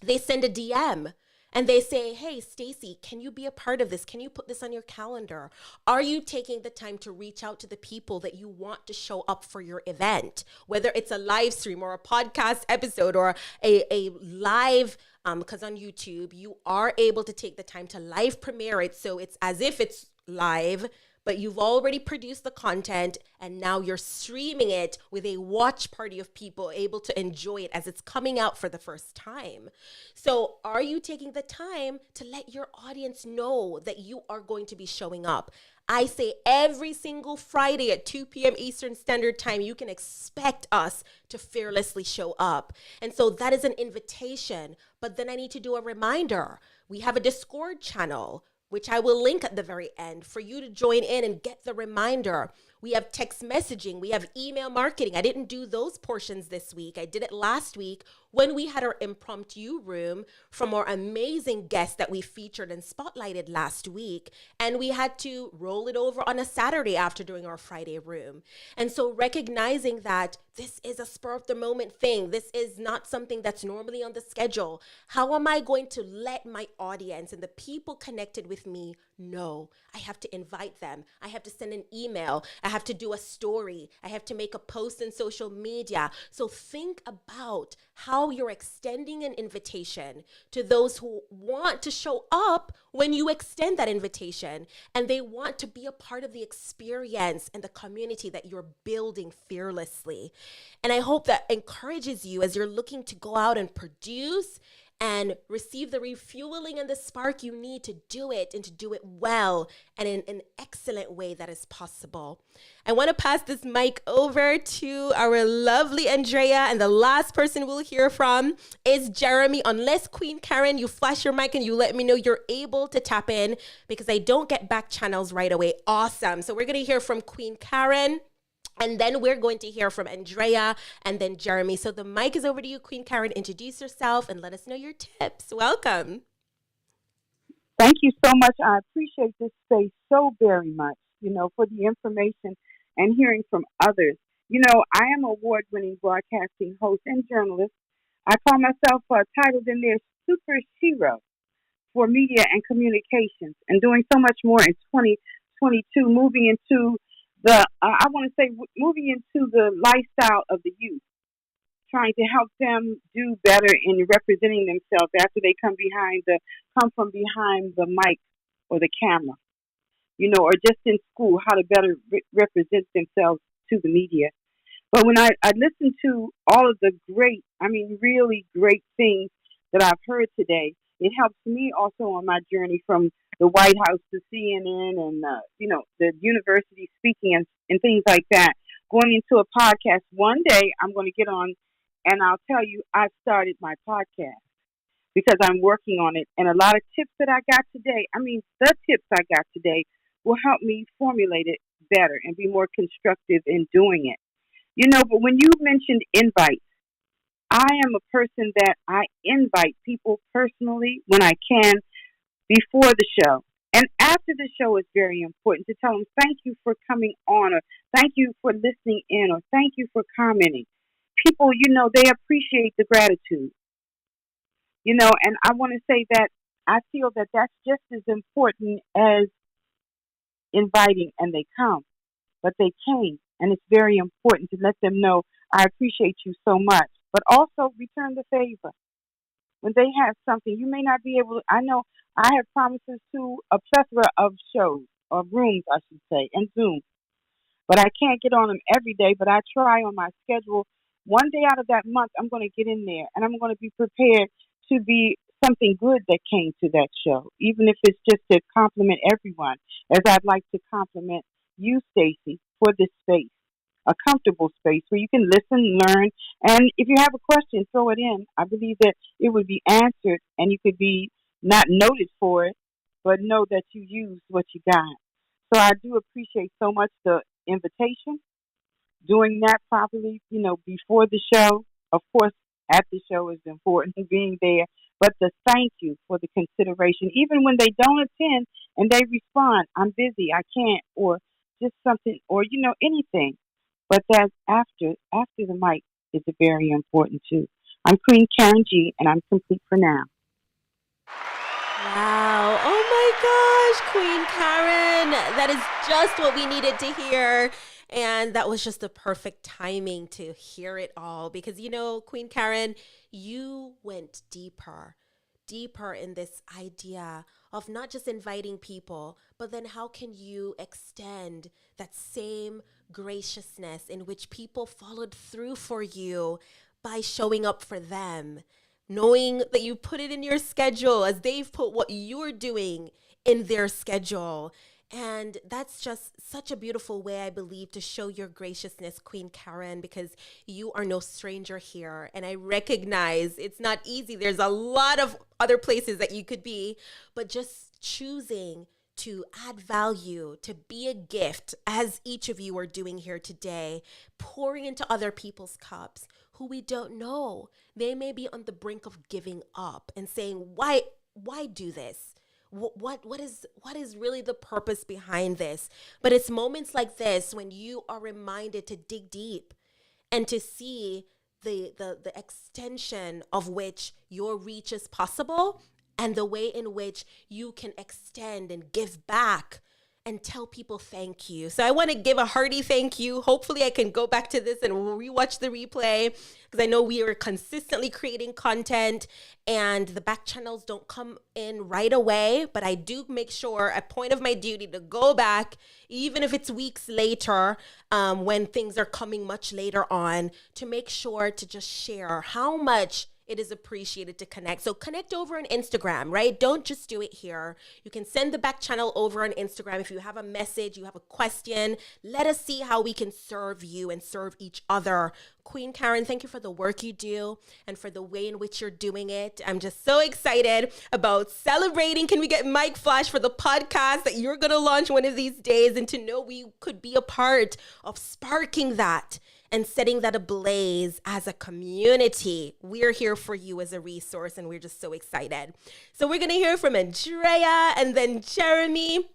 They send a DM and they say, hey, Stacey, can you be a part of this? Can you put this on your calendar? Are you taking the time to reach out to the people that you want to show up for your event? Whether it's a live stream or a podcast episode or a live because on YouTube, you are able to take the time to live premiere it. So it's as if it's live, but you've already produced the content and now you're streaming it with a watch party of people able to enjoy it as it's coming out for the first time. So are you taking the time to let your audience know that you are going to be showing up? I say every single Friday at 2 p.m. Eastern Standard Time, you can expect us to fearlessly show up. And so that is an invitation. But then I need to do a reminder. We have a Discord channel, which I will link at the very end for you to join in and get the reminder. We have text messaging. We have email marketing. I didn't do those portions this week. I did it last week when we had our impromptu room from our amazing guests that we featured and spotlighted last week. And we had to roll it over on a Saturday after doing our Friday room. And so recognizing that this is a spur of the moment thing. This is not something that's normally on the schedule. How am I going to let my audience and the people connected with me know? I have to invite them. I have to send an email. I have to do a story. I have to make a post in social media. So think about how you're extending an invitation to those who want to show up when you extend that invitation, and they want to be a part of the experience and the community that you're building fearlessly. And I hope that encourages you as you're looking to go out and produce and receive the refueling and the spark you need to do it, and to do it well and in an excellent way that is possible. I want to pass this mic over to our lovely Andrea, and the last person we'll hear from is Jeremy. Unless Queen Karen, you flash your mic and you let me know you're able to tap in, because I don't get back channels right away. Awesome. So we're going to hear from Queen Karen, and then we're going to hear from Andrea and then Jeremy. So the mic is over to you, Queen Karen. Introduce yourself and let us know your tips. Welcome.
Thank you so much. I appreciate this space so very much, for the information and hearing from others. I am an award-winning broadcasting host and journalist. I call myself titled in there superhero for media and communications, and doing so much more in 2022, moving into moving into the lifestyle of the youth, trying to help them do better in representing themselves after they come from behind the mic or the camera, or just in school, how to better represent themselves to the media. But when I listen to all of the really great things that I've heard today, it helps me also on my journey from the White House to CNN and, the university speaking and things like that. Going into a podcast, one day I'm going to get on and I'll tell you I've started my podcast because I'm working on it. And a lot of tips that I got today, the tips I got today will help me formulate it better and be more constructive in doing it. But when you mentioned invites, I am a person that I invite people personally when I can before the show. And after the show is very important to tell them thank you for coming on, or thank you for listening in, or thank you for commenting. People, they appreciate the gratitude. And I want to say that I feel that that's just as important as inviting and they come. But they came, and it's very important to let them know I appreciate you so much. But also return the favor. When they have something, you may not be able to. I know I have promises to a plethora of shows, or rooms, I should say, and Zoom. But I can't get on them every day, but I try on my schedule. One day out of that month, I'm going to get in there, and I'm going to be prepared to be something good that came to that show, even if it's just to compliment everyone, as I'd like to compliment you, Stacy, for this space. A comfortable space where you can listen, learn, and if you have a question, throw it in. I believe that it would be answered, and you could be not noted for it, but know that you used what you got. So I do appreciate so much the invitation, doing that properly, before the show. Of course, at the show is important, being there, but the thank you for the consideration, even when they don't attend and they respond, I'm busy, I can't, or just something, or, anything. But that after the mic is very important too. I'm Queen Karen G, and I'm complete for now.
Wow. Oh my gosh, Queen Karen. That is just what we needed to hear. And that was just the perfect timing to hear it all. Because, Queen Karen, you went deeper in this idea of not just inviting people, but then how can you extend that same graciousness in which people followed through for you by showing up for them, knowing that you put it in your schedule as they've put what you're doing in their schedule. And that's just such a beautiful way, I believe, to show your graciousness, Queen Karen, because you are no stranger here. And I recognize it's not easy. There's a lot of other places that you could be, but just choosing to add value, to be a gift, as each of you are doing here today, pouring into other people's cups who we don't know. They may be on the brink of giving up and saying, why do this? What is really the purpose behind this? But it's moments like this when you are reminded to dig deep and to see the extension of which your reach is possible, and the way in which you can extend and give back and tell people thank you. So I want to give a hearty thank you. Hopefully I can go back to this and rewatch the replay, because I know we are consistently creating content and the back channels don't come in right away, but I do make sure, a point of my duty, to go back, even if it's weeks later, when things are coming much later on, to make sure to just share how much it is appreciated to connect. So connect over on Instagram, right? Don't just do it here. You can send the back channel over on Instagram. If you have a message, you have a question, let us see how we can serve you and serve each other. Queen Karen, thank you for the work you do and for the way in which you're doing it. I'm just so excited about celebrating. Can we get Mike Flash for the podcast that you're going to launch one of these days, and to know we could be a part of sparking that and setting that ablaze as a community. We're here for you as a resource, and we're just so excited. So we're going to hear from Andrea and then Jeremy.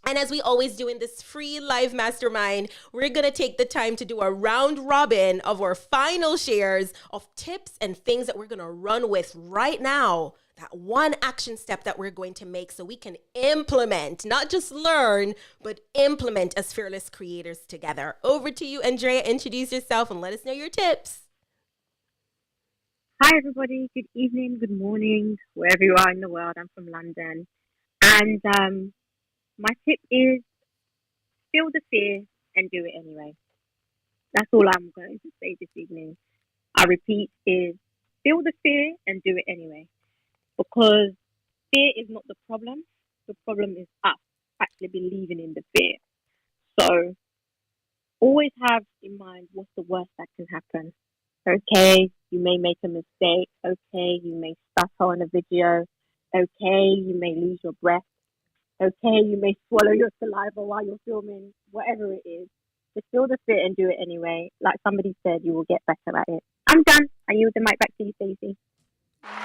And as we always do in this free live mastermind, we're going to take the time to do a round robin of our final shares of tips and things that we're going to run with right now. That one action step that we're going to make so we can implement, not just learn, but implement as fearless creators together. Over to you, Andrea. Introduce yourself and let us know your tips.
Hi, everybody. Good evening, good morning, wherever you are in the world. I'm from London. And my tip is feel the fear and do it anyway. That's all I'm going to say this evening. I repeat, is feel the fear and do it anyway. Because fear is not the problem. The problem is us actually believing in the fear. So always have in mind what's the worst that can happen. Okay, you may make a mistake. Okay, you may stutter on a video. Okay, you may lose your breath. Okay, you may swallow your saliva while you're filming. Whatever it is, just feel the fear and do it anyway. Like somebody said, you will get better at it. I'm done. I yield the mic back to you, Stacey.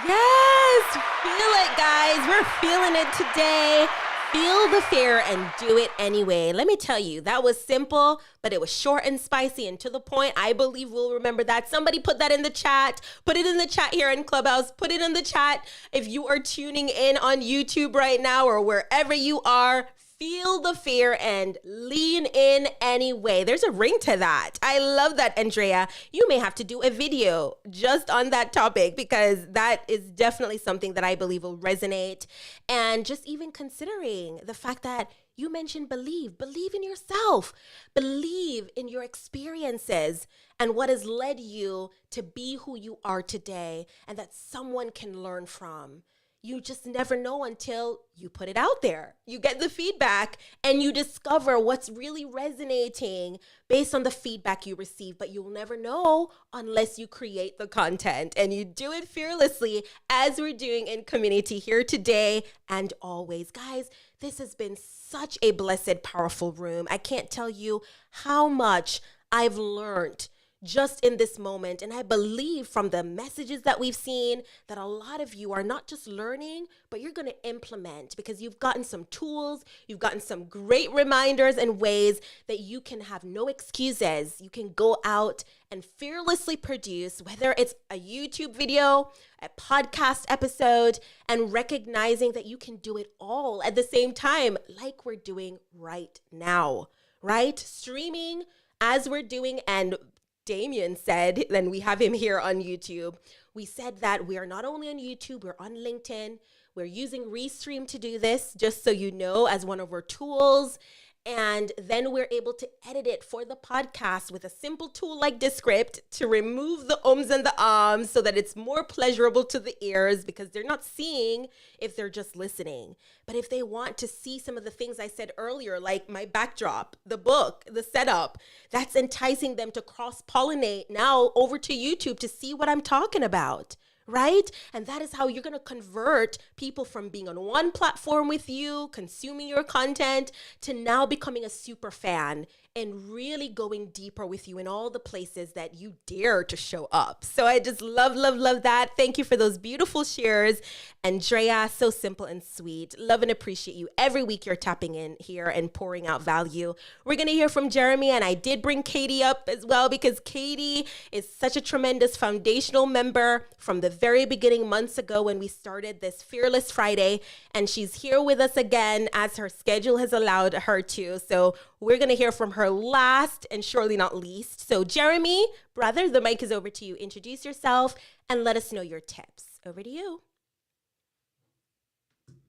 Yes, feel it, guys. We're feeling it today. Feel the fear and do it anyway. Let me tell you, that was simple, but it was short and spicy and to the point. I believe we'll remember that. Somebody put that in the chat. Put it in the chat here in Clubhouse. Put it in the chat if you are tuning in on YouTube right now or wherever you are. Feel the fear and lean in anyway. There's a ring to that. I love that, Andrea. You may have to do a video just on that topic, because that is definitely something that I believe will resonate. And just even considering the fact that you mentioned believe in yourself, believe in your experiences and what has led you to be who you are today, and that someone can learn from. You just never know until you put it out there. You get the feedback and you discover what's really resonating based on the feedback you receive. But you'll never know unless you create the content, and you do it fearlessly, as we're doing in community here today and always. Guys, this has been such a blessed, powerful room. I can't tell you how much I've learned just in this moment. And I believe from the messages that we've seen that a lot of you are not just learning, but you're going to implement, because you've gotten some tools, you've gotten some great reminders and ways that you can have no excuses. You can go out and fearlessly produce, whether it's a YouTube video, a podcast episode, and recognizing that you can do it all at the same time, like we're doing right now, right? Streaming as we're doing, and Damien said, and we have him here on YouTube, we said that we are not only on YouTube, we're on LinkedIn. We're using Restream to do this, just so you know, as one of our tools. And then we're able to edit it for the podcast with a simple tool like Descript to remove the ums and the ahs so that it's more pleasurable to the ears, because they're not seeing if they're just listening. But if they want to see some of the things I said earlier, like my backdrop, the book, the setup, that's enticing them to cross-pollinate now over to YouTube to see what I'm talking about. Right? And that is how you're going to convert people from being on one platform with you, consuming your content, to now becoming a super fan and really going deeper with you in all the places that you dare to show up. So I just love, love, love that. Thank you for those beautiful shares. Andrea, so simple and sweet. Love and appreciate you. Every week you're tapping in here and pouring out value. We're going to hear from Jeremy, and I did bring Katie up as well because Katie is such a tremendous foundational member from the very beginning months ago when we started this Fearless Friday, and she's here with us again as her schedule has allowed her to. So we're going to hear from her last and surely not least. So Jeremy, brother, the mic is over to you. Introduce yourself and let us know your tips. Over to you.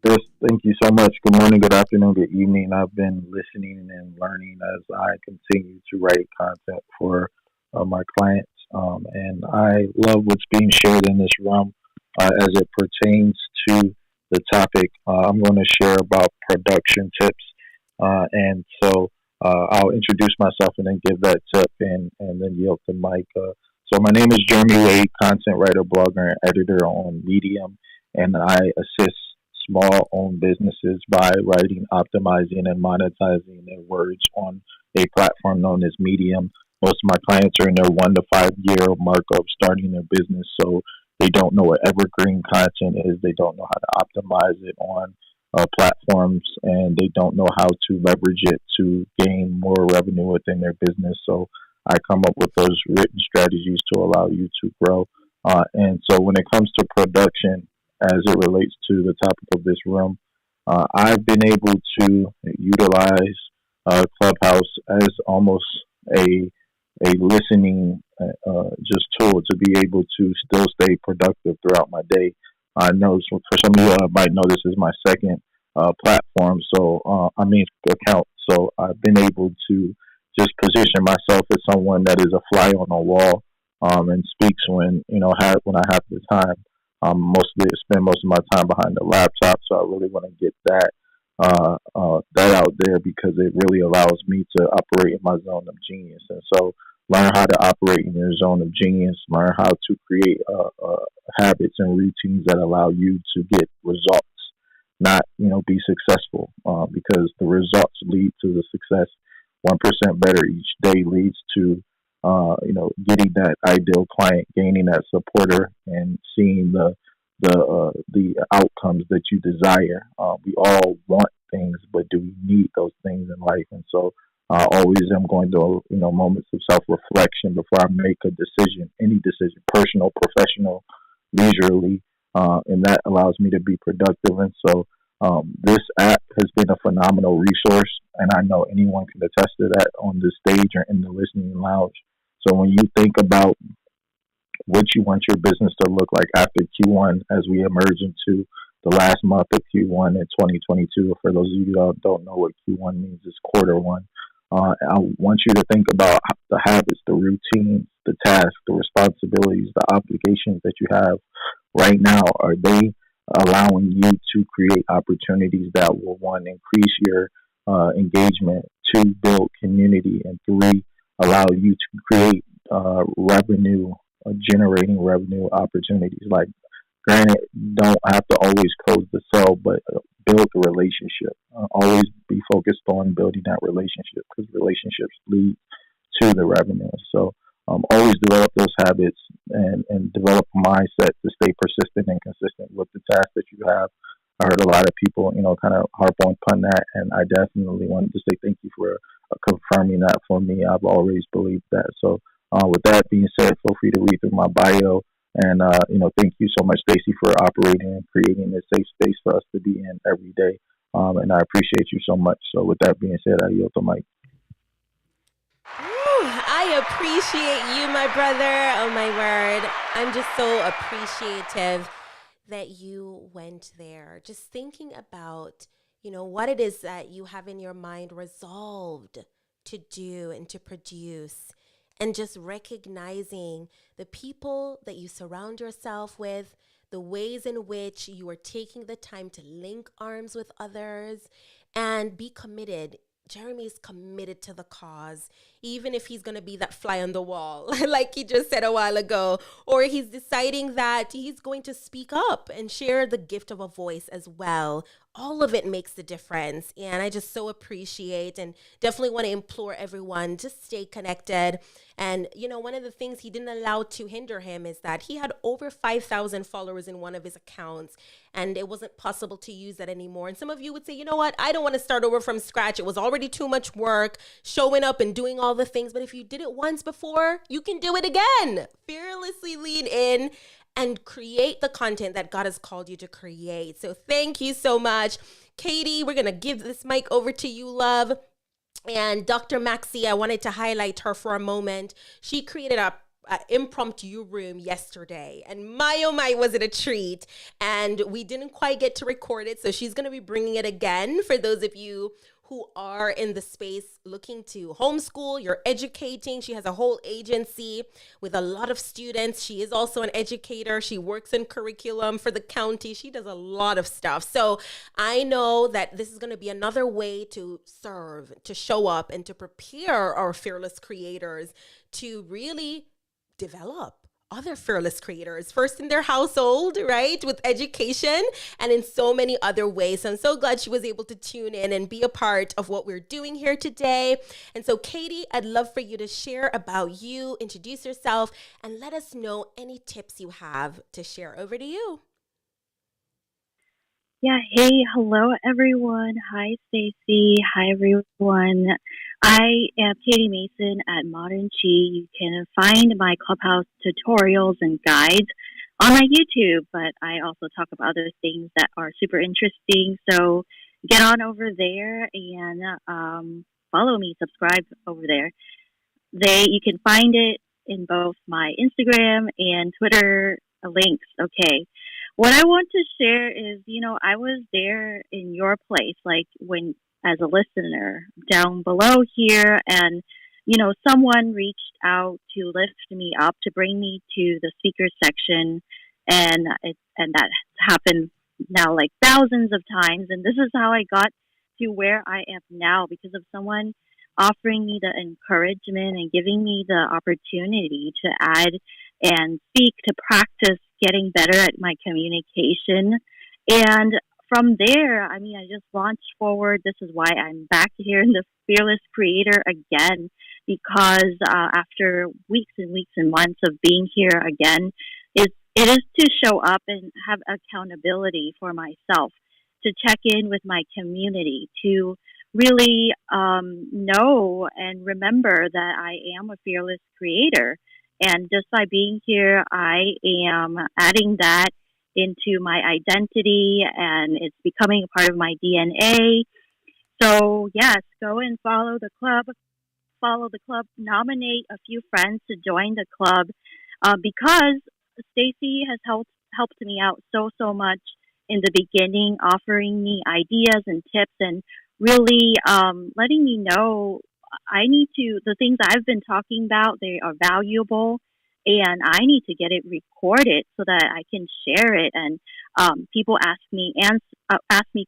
Yes, thank you so much. Good morning, good afternoon, good evening. I've been listening and learning as I continue to write content for my clients. And I love what's being shared in this room as it pertains to the topic. I'm going to share about production tips. And so I'll introduce myself and then give that tip and then yield the mic. So my name is Jeremy Wade, content writer, blogger, and editor on Medium. And I assist small owned businesses by writing, optimizing, and monetizing their words on a platform known as Medium. Most of my clients are in their 1 to 5 year mark of starting their business, so they don't know what evergreen content is. They don't know how to optimize it on platforms, and they don't know how to leverage it to gain more revenue within their business. So I come up with those written strategies to allow you to grow. And so when it comes to production, as it relates to the topic of this room, I've been able to utilize Clubhouse as almost a listening just tool to be able to still stay productive throughout my day. I know for some of you might know this is my second platform, account. So I've been able to just position myself as someone that is a fly on the wall and speaks when I have the time. Spend most of my time behind the laptop, so I really want to get that out there because it really allows me to operate in my zone of genius. And so, learn how to operate in your zone of genius. Learn how to create habits and routines that allow you to get results, not be successful. Because the results lead to the success. 1% better each day leads to getting that ideal client, gaining that supporter, and seeing the outcomes that you desire. We all want things, but do we need those things in life? And so I always am going to, moments of self-reflection before I make a decision, any decision, personal, professional, leisurely, and that allows me to be productive. And so this app has been a phenomenal resource, and I know anyone can attest to that on the stage or in the listening lounge. So when you think about what you want your business to look like after Q1 as we emerge into the last month of Q1 in 2022, for those of you that don't know what Q1 means, it's quarter one. I want you to think about the habits, the routines, the tasks, the responsibilities, the obligations that you have right now. Are they allowing you to create opportunities that will, 1, increase your engagement, 2, build community, and 3, allow you to create generating revenue opportunities? Like, granted, don't have to always close the sale, but build the relationship. Always be focused on building that relationship because relationships lead to the revenue. So always develop those habits and develop a mindset to stay persistent and consistent with the task that you have. I heard a lot of people, kind of harp on that, and I definitely wanted to say thank you for confirming that for me. I've always believed that. So with that being said, feel free to read through my bio. And, thank you so much, Stacey, for operating and creating this safe space for us to be in every day. And I appreciate you so much. So with that being said, I yield the mic.
I appreciate you, my brother. Oh, my word. I'm just so appreciative that you went there. Just thinking about, what it is that you have in your mind resolved to do and to produce, and just recognizing the people that you surround yourself with, the ways in which you are taking the time to link arms with others and be committed. Jeremy is committed to the cause, even if he's going to be that fly on the wall, like he just said a while ago, or he's deciding that he's going to speak up and share the gift of a voice as well. All of it makes the difference. And I just so appreciate and definitely want to implore everyone, just stay connected. And, one of the things he didn't allow to hinder him is that he had over 5,000 followers in one of his accounts, and it wasn't possible to use that anymore. And some of you would say, you know what, I don't want to start over from scratch. It was already too much work showing up and doing all the things. But if you did it once before, you can do it again. Fearlessly lean in and create the content that God has called you to create. So thank you so much. Katie, we're going to give this mic over to you, love. And Dr. Maxie, I wanted to highlight her for a moment. She created a impromptu room yesterday, and my oh my, was it a treat. And we didn't quite get to record it, so she's going to be bringing it again for those of you who are in the space looking to homeschool, you're educating. She has a whole agency with a lot of students. She is also an educator. She works in curriculum for the county. She does a lot of stuff. So I know that this is going to be another way to serve, to show up, and to prepare our fearless creators to really develop other fearless creators, first in their household, right, with education, and in so many other ways. So I'm so glad she was able to tune in and be a part of what we're doing here today. And so, Katie, I'd love for you to share about you, introduce yourself, and let us know any tips you have to share. Over to you.
Yeah, hey, hello everyone. Hi Stacy. Hi everyone. I am Katie Mason at Modern Chi. You can find my Clubhouse tutorials and guides on my YouTube, but I also talk about other things that are super interesting. So get on over there and follow me, subscribe over there. You can find it in both my Instagram and Twitter links. Okay. What I want to share is, I was there in your place, like as a listener down below here, and, someone reached out to lift me up, to bring me to the speakers section, and that happened now like thousands of times, and this is how I got to where I am now, because of someone offering me the encouragement and giving me the opportunity to add and speak, to practice getting better at my communication. And from there, I just launched forward. This is why I'm back here in the Fearless Creator again, because after weeks and weeks and months of being here again, it is to show up and have accountability for myself, to check in with my community, to really know and remember that I am a fearless creator. And just by being here, I am adding that into my identity, and it's becoming a part of my DNA. So yes, go and follow the club, nominate a few friends to join the club, because Stacy has helped me out so much in the beginning, offering me ideas and tips, and really letting me know the things I've been talking about, they are valuable, and I need to get it recorded so that I can share it. And people ask me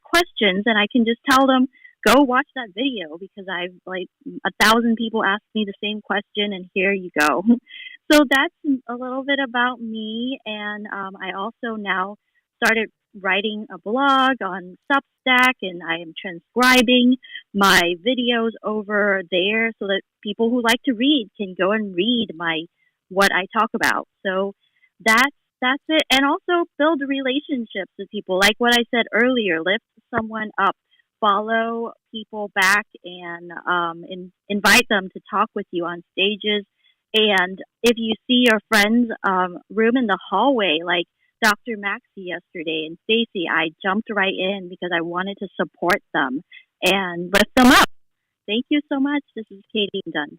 questions, and I can just tell them, go watch that video, because I've 1,000 people ask me the same question, and here you go. So that's a little bit about me. And I also now started writing a blog on Substack, and I am transcribing my videos over there so that people who like to read can go and read what I talk about. So that's it. And also build relationships with people. Like what I said earlier, lift someone up, follow people back, and invite them to talk with you on stages. And if you see your friend's room in the hallway, like Dr. Maxie yesterday and Stacy, I jumped right in because I wanted to support them and lift them up. Thank you so much. This is Katie. I'm done.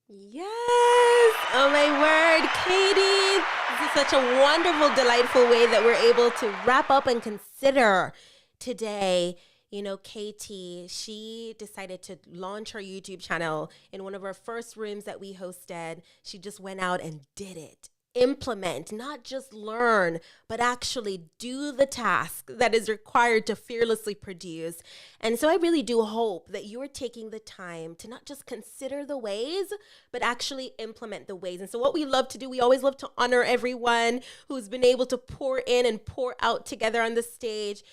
Yes. Oh my word, Katie. This is such a wonderful, delightful way that we're able to wrap up and consider today, You know, Katie, she decided to launch her YouTube channel in one of our first rooms that we hosted. She just went out and did it. Implement, not just learn, but actually do the task that is required to fearlessly produce. And so I really do hope that you're taking the time to not just consider the ways, but actually implement the ways. And so what we love to do, we always love to honor everyone who's been able to pour in and pour out together on the stage.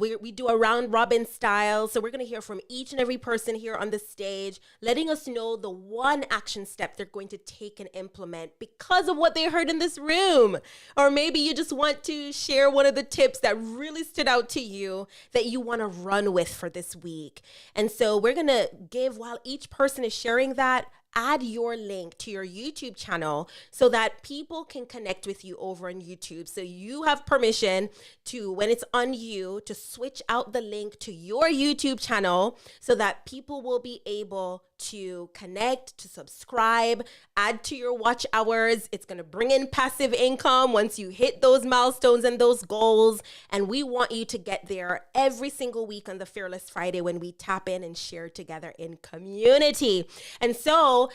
We do a round robin style. So we're going to hear from each and every person here on the stage, letting us know the one action step they're going to take and implement because of what they heard in this room. Or maybe you just want to share one of the tips that really stood out to you that you want to run with for this week. And so we're going to give, while each person is sharing that, add your link to your YouTube channel so that people can connect with you over on YouTube. So you have permission to, when it's on you, to switch out the link to your YouTube channel so that people will be able to connect, to subscribe, add to your watch hours. It's going to bring in passive income once you hit those milestones and those goals. And we want you to get there every single week on the Fearless Friday when we tap in and share together in community. And so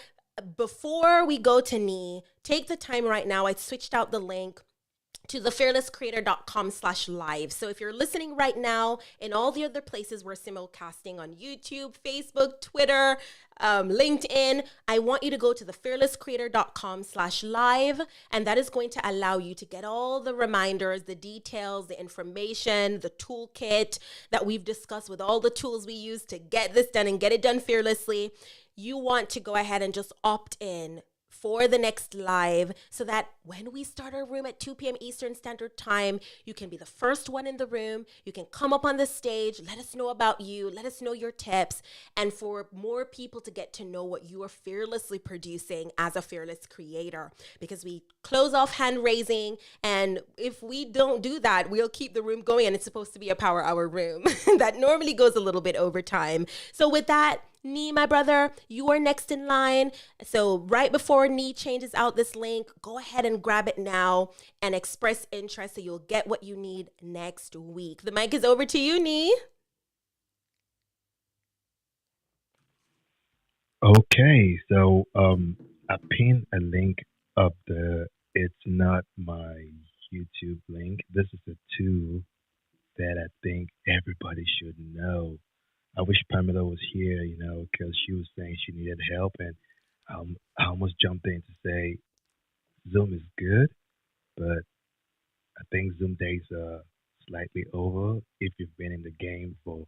before we go to Nee, take the time right now. I switched out the link to thefearlesscreator.com/live. So if you're listening right now in all the other places we're simulcasting on YouTube, Facebook, Twitter, LinkedIn, I want you to go to thefearlesscreator.com/live, and that is going to allow you to get all the reminders, the details, the information, the toolkit that we've discussed with all the tools we use to get this done and get it done fearlessly. You want to go ahead and just opt in for the next live so that when we start our room at 2 p.m. Eastern Standard Time, you can be the first one in the room. You can come up on the stage, let us know about you, let us know your tips, and for more people to get to know what you are fearlessly producing as a fearless creator. Because we close off hand raising, and if we don't do that, we'll keep the room going, and it's supposed to be a power hour room that normally goes a little bit over time. So with that, Nee, my brother, you are next in line. So right before Nee changes out this link, go ahead and grab it now and express interest so you'll get what you need next week. The mic is over to you, Nee.
Okay, so I pinned a link up there. It's not my YouTube link. This is a tool that I think everybody should know. I wish Pamela was here, because she was saying she needed help, and I almost jumped in to say Zoom is good, but I think Zoom days are slightly over if you've been in the game for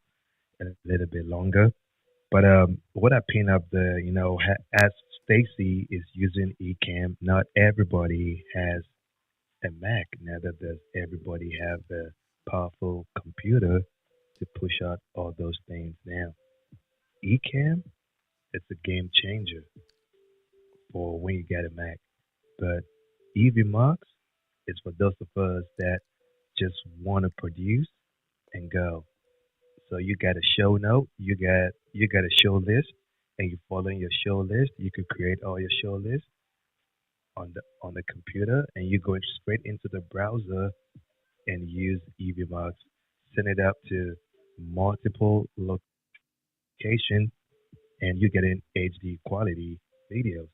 a little bit longer. But what I pin up there, as Stacy is using Ecamm, not everybody has a Mac. Neither does everybody have a powerful computer to push out all those things now. Ecamm, it's a game changer for when you get a Mac. But EVMux is for those of us that just want to produce and go. So you got a show note, you got a show list, and you following your show list. You could create all your show lists on the computer, and you go straight into the browser and use EVMux. Send it up to multiple locations, and you get an HD quality videos.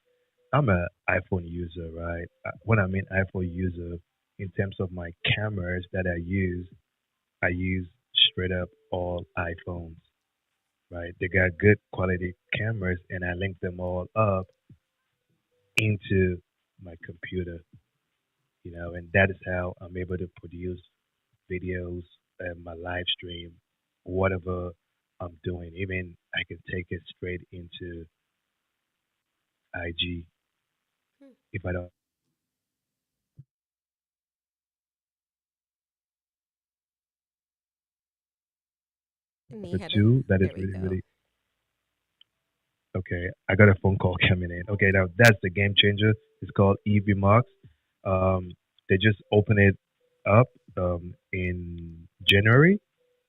I'm an iPhone user, right? When I mean iPhone user, in terms of my cameras that I use straight up all iPhones, right? They got good quality cameras, and I link them all up into my computer, and that is how I'm able to produce videos and my live stream, whatever I'm doing. Even I can take it straight into IG if I don't. The two that is really okay. I got a phone call coming in. Okay, now that's the game changer. It's called EVMux. They just opened it up in January,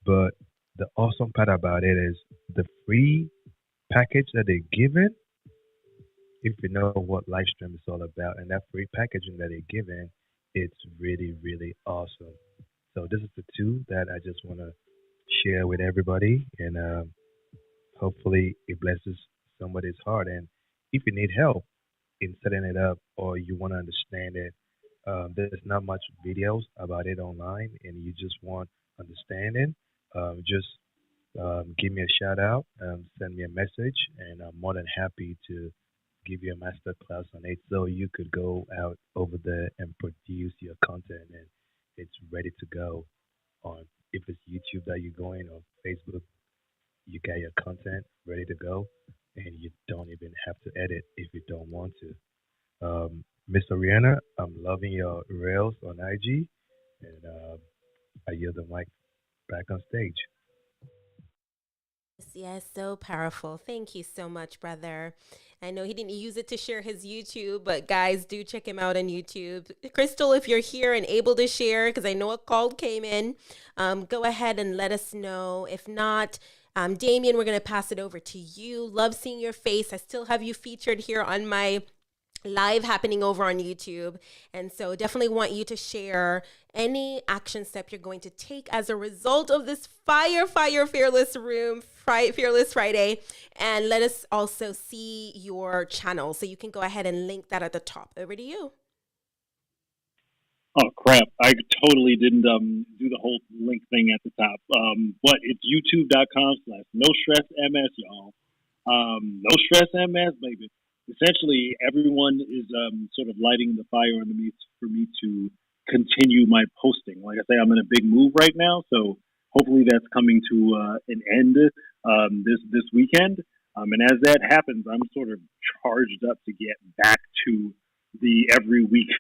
but the awesome part about it is the free package that they given. If you know what live stream is all about, and that free packaging that they're given, it's really, really awesome. So this is the two that I just want to share with everybody, and hopefully it blesses somebody's heart. And if you need help in setting it up, or you want to understand it, there's not much videos about it online, and you just want understanding. Just give me a shout out, send me a message, and I'm more than happy to give you a master class on it, so you could go out over there and produce your content, and it's ready to go on. If it's YouTube that you're going, or Facebook, you got your content ready to go, and you don't even have to edit if you don't want to. Miss Ariana, I'm loving your reels on IG, and I yield the mic back on stage.
Yes, so powerful. Thank you so much, brother. I know he didn't use it to share his YouTube, but guys, do check him out on YouTube. Crystal, if you're here and able to share, because I know a call came in, go ahead and let us know. If not, Damien, we're going to pass it over to you. Love seeing your face. I still have you featured here on my live happening over on YouTube. And so definitely want you to share any action step you're going to take as a result of this Fearless Room, Fearless Friday. And let us also see your channel. So you can go ahead and link that at the top. Over to you.
Oh, crap. I totally didn't do the whole link thing at the top. But it's youtube.com/NoStressMS, y'all. No Stress MS, baby. Essentially, everyone is sort of lighting the fire underneath for me to continue my posting. Like I say, I'm in a big move right now, so hopefully that's coming to an end this weekend. And as that happens, I'm sort of charged up to get back to the every week,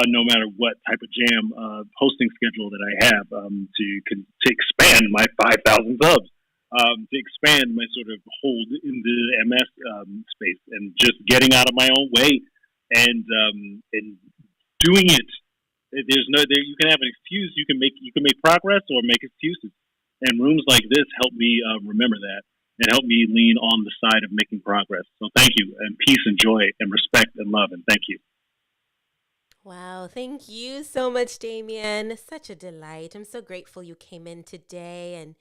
no matter what type of jam posting schedule that I have to expand my 5,000 subs. To expand my sort of hold in the MS space, and just getting out of my own way and doing it. You can have an excuse. You can make progress or make excuses. And rooms like this help me remember that, and help me lean on the side of making progress. So thank you, and peace and joy and respect and love, and thank you.
Wow, thank you so much, Damien. Such a delight. I'm so grateful you came in today, and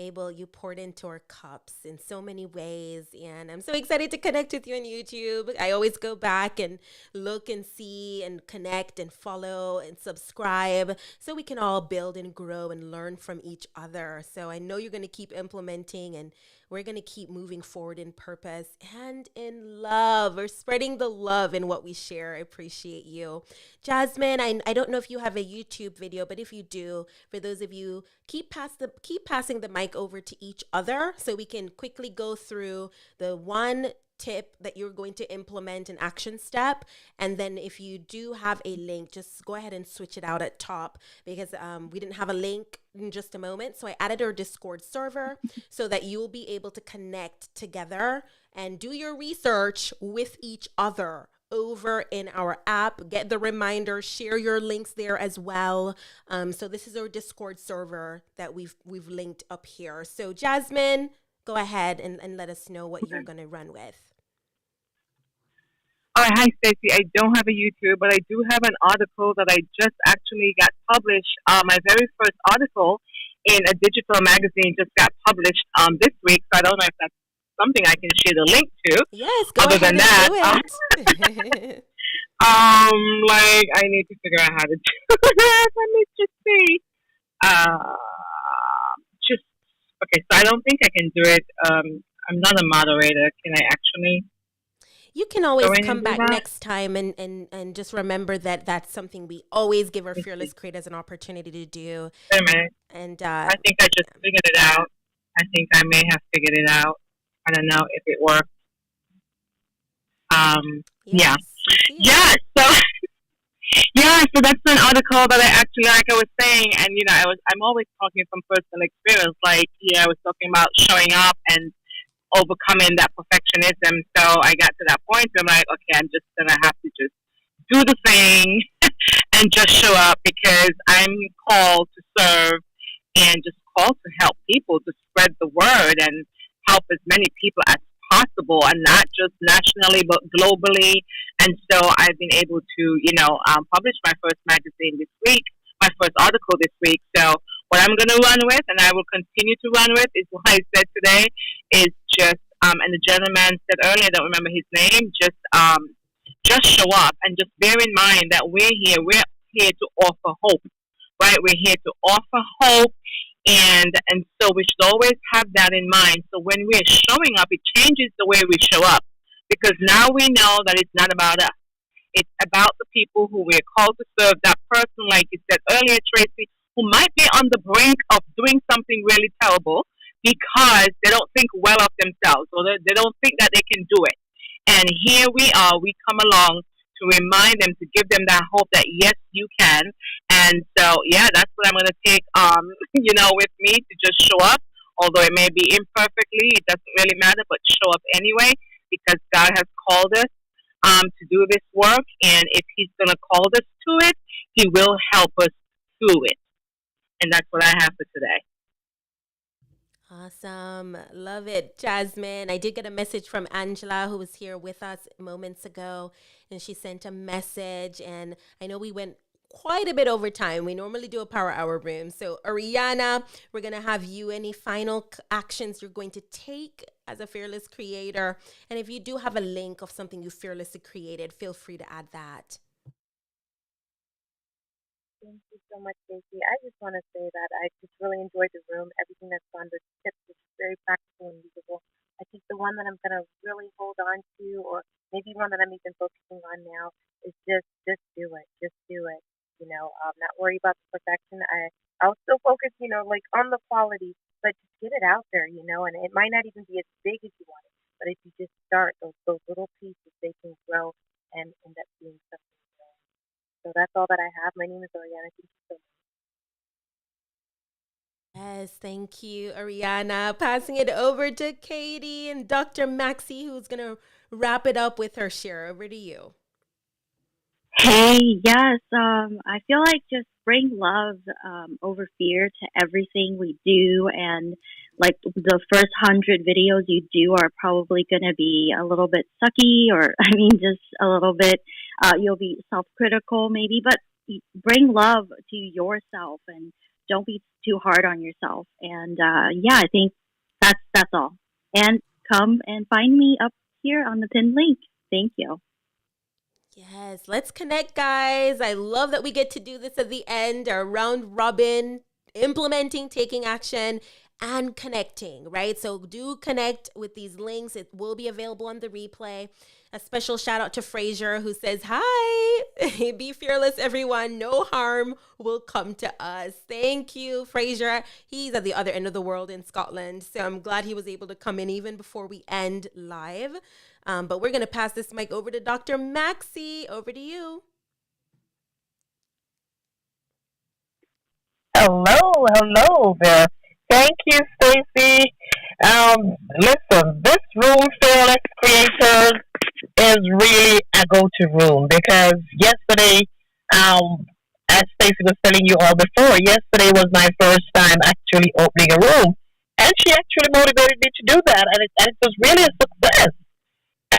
you poured into our cups in so many ways, and I'm so excited to connect with you on YouTube. I always go back and look and see and connect and follow and subscribe, so we can all build and grow and learn from each other. So I know you're going to keep implementing, and we're going to keep moving forward in purpose and in love. We're spreading the love in what we share. I appreciate you. Jasmine, I don't know if you have a YouTube video, but if you do, for those of you, keep passing the mic over to each other so we can quickly go through the one tip that you're going to implement, an action step. And then if you do have a link, just go ahead and switch it out at top, because we didn't have a link in just a moment. So I added our Discord server so that you'll be able to connect together and do your research with each other over in our app. Get the reminder, share your links there as well. So this is our Discord server that we've linked up here. So Jasmine, go ahead and let us know what you're going to run with.
Hi, Stacey. I don't have a YouTube, but I do have an article that I just actually got published. My very first article in a digital magazine just got published this week. So I don't know if that's something I can share the link to.
Yes, go
Other
ahead
than
and
that,
do it.
I need to figure out how to do that. Let me just see. Okay. So I don't think I can do it. I'm not a moderator. Can I actually?
You can always come back next time and just remember that that's something we always give our fearless creators an opportunity to do.
Wait a minute.
And
I think I just figured it out. I think I may have figured it out. I don't know if it worked. Yeah. So that's an article that I actually, like I was saying, and I'm always talking from personal experience. Like, I was talking about showing up and overcoming that perfectionism. So I got to that point where I'm like, okay, I'm just gonna have to just do the thing and just show up, because I'm called to serve and just called to help people, to spread the word and help as many people as possible, and not just nationally but globally. And so I've been able to publish my first magazine this week, my first article this week. So what I'm going to run with, and I will continue to run with, is what I said today, is just, and the gentleman said earlier, I don't remember his name, just show up and just bear in mind that we're here to offer hope, right? We're here to offer hope, and so we should always have that in mind. So when we're showing up, it changes the way we show up, because now we know that it's not about us. It's about the people who we're called to serve, that person, like you said earlier, Tracy, who might be on the brink of doing something really terrible because they don't think well of themselves, or they don't think that they can do it. And here we are, we come along to remind them, to give them that hope that, yes, you can. And so, yeah, that's what I'm going to take, with me, to just show up. Although it may be imperfectly, it doesn't really matter, but show up anyway, because God has called us to do this work. And if He's going to call us to it, He will help us through it. And that's what I have for today.
Awesome. Love it, Jasmine. I did get a message from Angela, who was here with us moments ago, and she sent a message. And I know we went quite a bit over time. We normally do a power hour room. So Ariana, we're going to have you, any final actions you're going to take as a fearless creator. And if you do have a link of something you fearlessly created, feel free to add that.
Thank you so much, Stacey. I just want to say that I just really enjoyed the room. Everything that's on the tips is very practical and usable. I think the one that I'm going to really hold on to, or maybe one that I'm even focusing on now, is just do it. Just do it. Not worry about the perfection. I'll still focus, on the quality, but just get it out there, and it might not even be as big as you want it, but if you just start those little pieces, they can grow and end up being something. So that's all that I have. My name is Ariana. Thank you so much.
Yes, thank you, Ariana. Passing it over to Katie and Dr. Maxie, who's going to wrap it up with her share. Over to you.
Hey, yes. I feel like just bring love over fear to everything we do. And like the first 100 videos you do are probably going to be a little bit sucky, or just a little bit, you'll be self-critical maybe, but bring love to yourself and don't be too hard on yourself. And I think that's all. And come and find me up here on the pinned link. Thank you.
Yes, let's connect, guys. I love that we get to do this at the end, our round robin, implementing, taking action, and connecting, right? So do connect with these links. It will be available on the replay. A special shout out to Fraser, who says, hi, be fearless, everyone. No harm will come to us. Thank you, Fraser. He's at the other end of the world in Scotland. So I'm glad he was able to come in even before we end live. But we're going to pass this mic over to Dr. Maxie. Over to you.
Hello there. Thank you, Stacey. Listen, this room, Fearless Creators, is really a go-to room, because yesterday, as Stacey was telling you all before, yesterday was my first time actually opening a room, and she actually motivated me to do that, and it was really a success.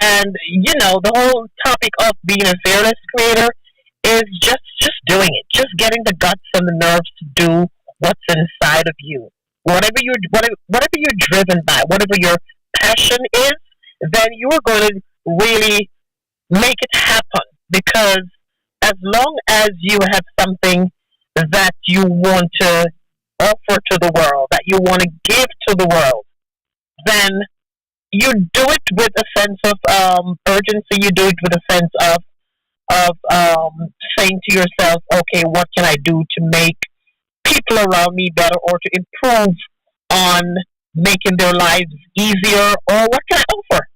And, the whole topic of being a fearless creator is just doing it, just getting the guts and the nerves to do what's inside of you. Whatever you're driven by, whatever your passion is, then you're going to really make it happen. Because as long as you have something that you want to offer to the world, that you want to give to the world, then you do it with a sense of urgency. You do it with a sense of saying to yourself, okay, what can I do to make people around me better, or to improve on making their lives easier, or what can I offer?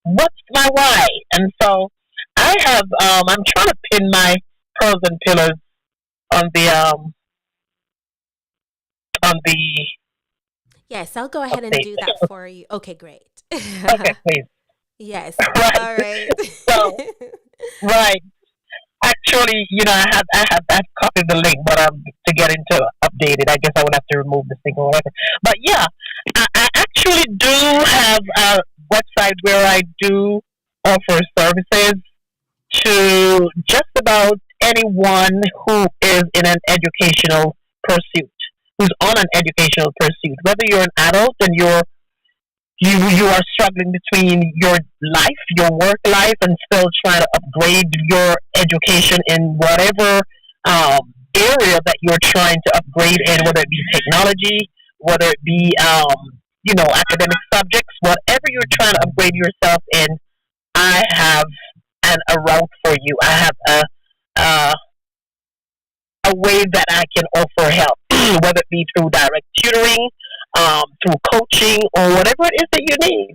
What's my why? And so I have, I'm trying to pin my pearls and pillars on the
Yes, I'll go ahead and do that for you. Okay, great.
Okay, please.
Yes.
Right.
All right.
So, right. Actually, I've copied the link, but to get into updated, I guess I would have to remove this thing or whatever. But yeah, I actually do have a website where I do offer services to just about anyone who is in an educational pursuit.
who's on an educational pursuit. Whether you're an adult and you are struggling between your life, your work life, and still trying to upgrade your education in whatever area that you're trying to upgrade in, whether it be technology, whether it be academic subjects, whatever you're trying to upgrade yourself in. I have a route for you. I have a way that I can offer help, whether it be through direct tutoring, through coaching, or whatever it is that you need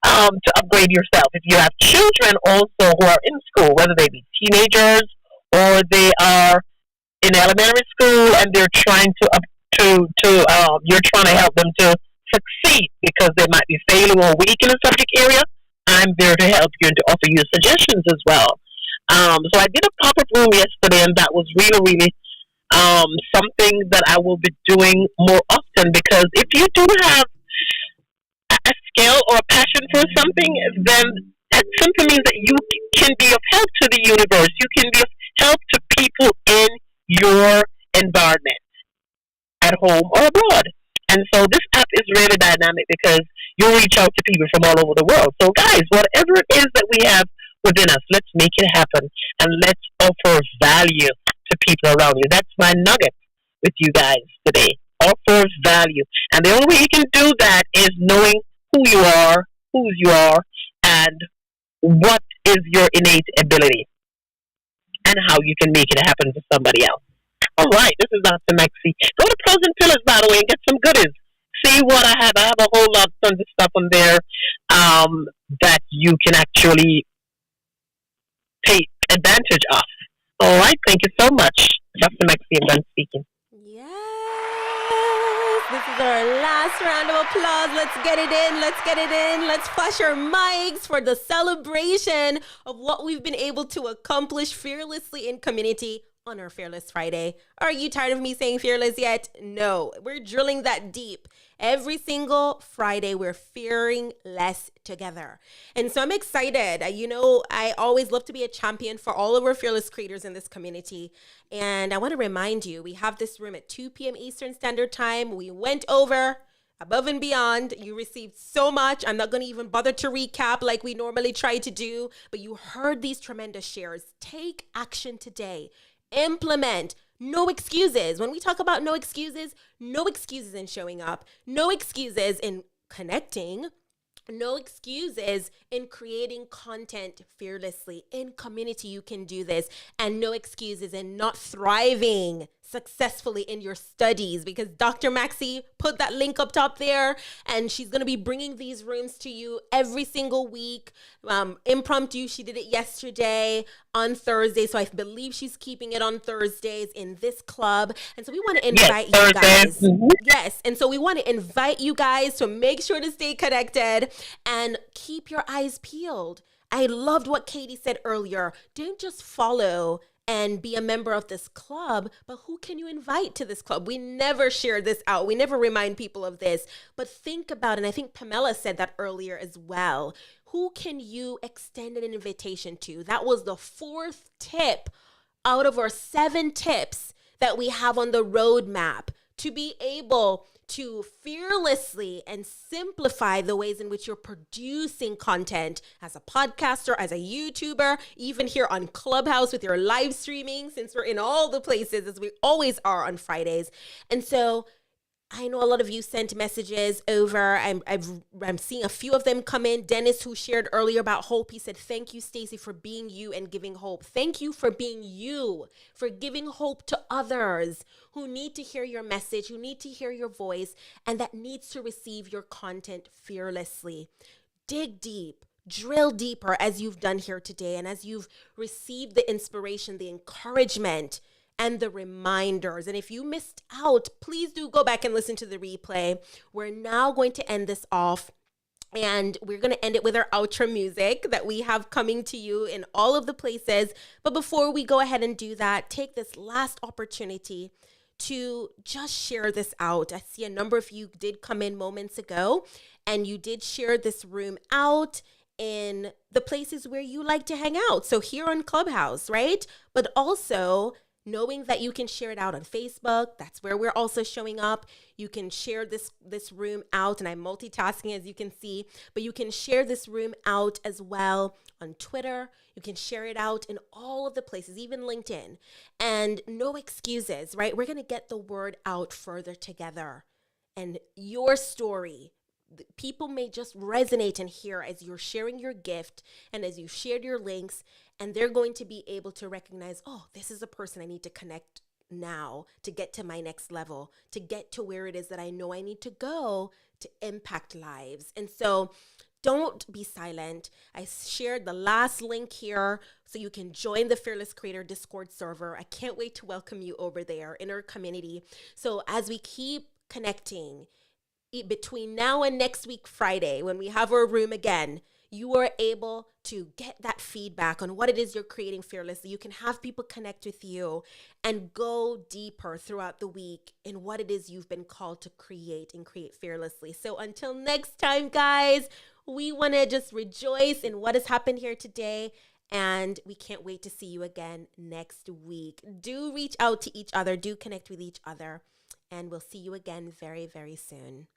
to upgrade yourself. If you have children also who are in school, whether they be teenagers or they are in elementary school and they're trying you're trying to help them to succeed because they might be failing or weak in a subject area, I'm there to help you and to offer you suggestions as well. So I did a pop-up room yesterday, and that was really, really something that I will be doing more often, because if you do have a skill or a passion for something, then that simply means that you can be of help to the universe. You can be of help to people in your environment, at home or abroad. And so this app is really dynamic because you reach out to people from all over the world. So guys, whatever it is that we have within us, let's make it happen and let's offer value to people around you. That's my nugget with you guys today. Offer value. And the only way you can do that is knowing who you are, whose you are, and what is your innate ability and how you can make it happen for somebody else. All right, this is Dr. Maxie. Go to Pros and Pillars, by the way, and get some goodies. See what I have. I have a whole lot, tons of stuff on there that you can actually take advantage of. All right, thank you so much. Dr. Maxie, I'm done speaking.
This is our last round of applause. Let's get it in. Let's get it in. Let's flush our mics for the celebration of what we've been able to accomplish fearlessly in community on our Fearless Friday. Are you tired of me saying fearless yet? No, we're drilling that deep. Every single Friday, we're fearing less together. And so I'm excited. I always love to be a champion for all of our fearless creators in this community. And I want to remind you, we have this room at 2 p.m. Eastern Standard Time. We went over above and beyond. You received so much. I'm not going to even bother to recap like we normally try to do, but you heard these tremendous shares. Take action today. Implement. No excuses. When we talk about no excuses in showing up, no excuses in connecting, no excuses in creating content fearlessly. In community, you can do this, and no excuses in not thriving successfully in your studies, because Dr. Maxie put that link up top there, and she's going to be bringing these rooms to you every single week. Impromptu, she did it yesterday on Thursday, so I believe she's keeping it on Thursdays in this club. And so we want to invite you guys. Yes, and so we want to invite you guys to make sure to stay connected and keep your eyes peeled. I loved what Katie said earlier. Don't just follow and be a member of this club, but who can you invite to this club? We never share this out. We never remind people of this, but think about it. And I think Pamela said that earlier as well. Who can you extend an invitation to? That was the 4th tip out of our 7 tips that we have on the roadmap to be able to fearlessly and simplify the ways in which you're producing content as a podcaster, as a YouTuber, even here on Clubhouse with your live streaming, since we're in all the places as we always are on Fridays. And so I know a lot of you sent messages over. I'm seeing a few of them come in. Dennis, who shared earlier about hope, he said, thank you, Stacey, for being you and giving hope. Thank you for being you, for giving hope to others who need to hear your message, who need to hear your voice, and that needs to receive your content fearlessly. Dig deep. Drill deeper as you've done here today, and as you've received the inspiration, the encouragement, and the reminders. And if you missed out, please do go back and listen to the replay. We're now going to end this off, and we're going to end it with our outro music that we have coming to you in all of the places. But before we go ahead and do that, take this last opportunity to just share this out. I see a number of you did come in moments ago, and you did share this room out in the places where you like to hang out. So here on Clubhouse, right? But also knowing that you can share it out on Facebook. That's where we're also showing up. You can share this room out, and I'm multitasking, as you can see, but you can share this room out as well on Twitter. You can share it out in all of the places, even LinkedIn. And no excuses, right? We're going to get the word out further together. And your story, people may just resonate and hear as you're sharing your gift and as you shared your links, and they're going to be able to recognize, oh, this is a person I need to connect now to get to my next level, to get to where it is that I know I need to go to impact lives. And so don't be silent. I shared the last link here so you can join the Fearless Creator Discord server. I can't wait to welcome you over there in our community. So as we keep connecting between now and next week, Friday, when we have our room again, you are able to get that feedback on what it is you're creating fearlessly. You can have people connect with you and go deeper throughout the week in what it is you've been called to create and create fearlessly. So until next time, guys, we want to just rejoice in what has happened here today. And we can't wait to see you again next week. Do reach out to each other. Do connect with each other. And we'll see you again very, very soon.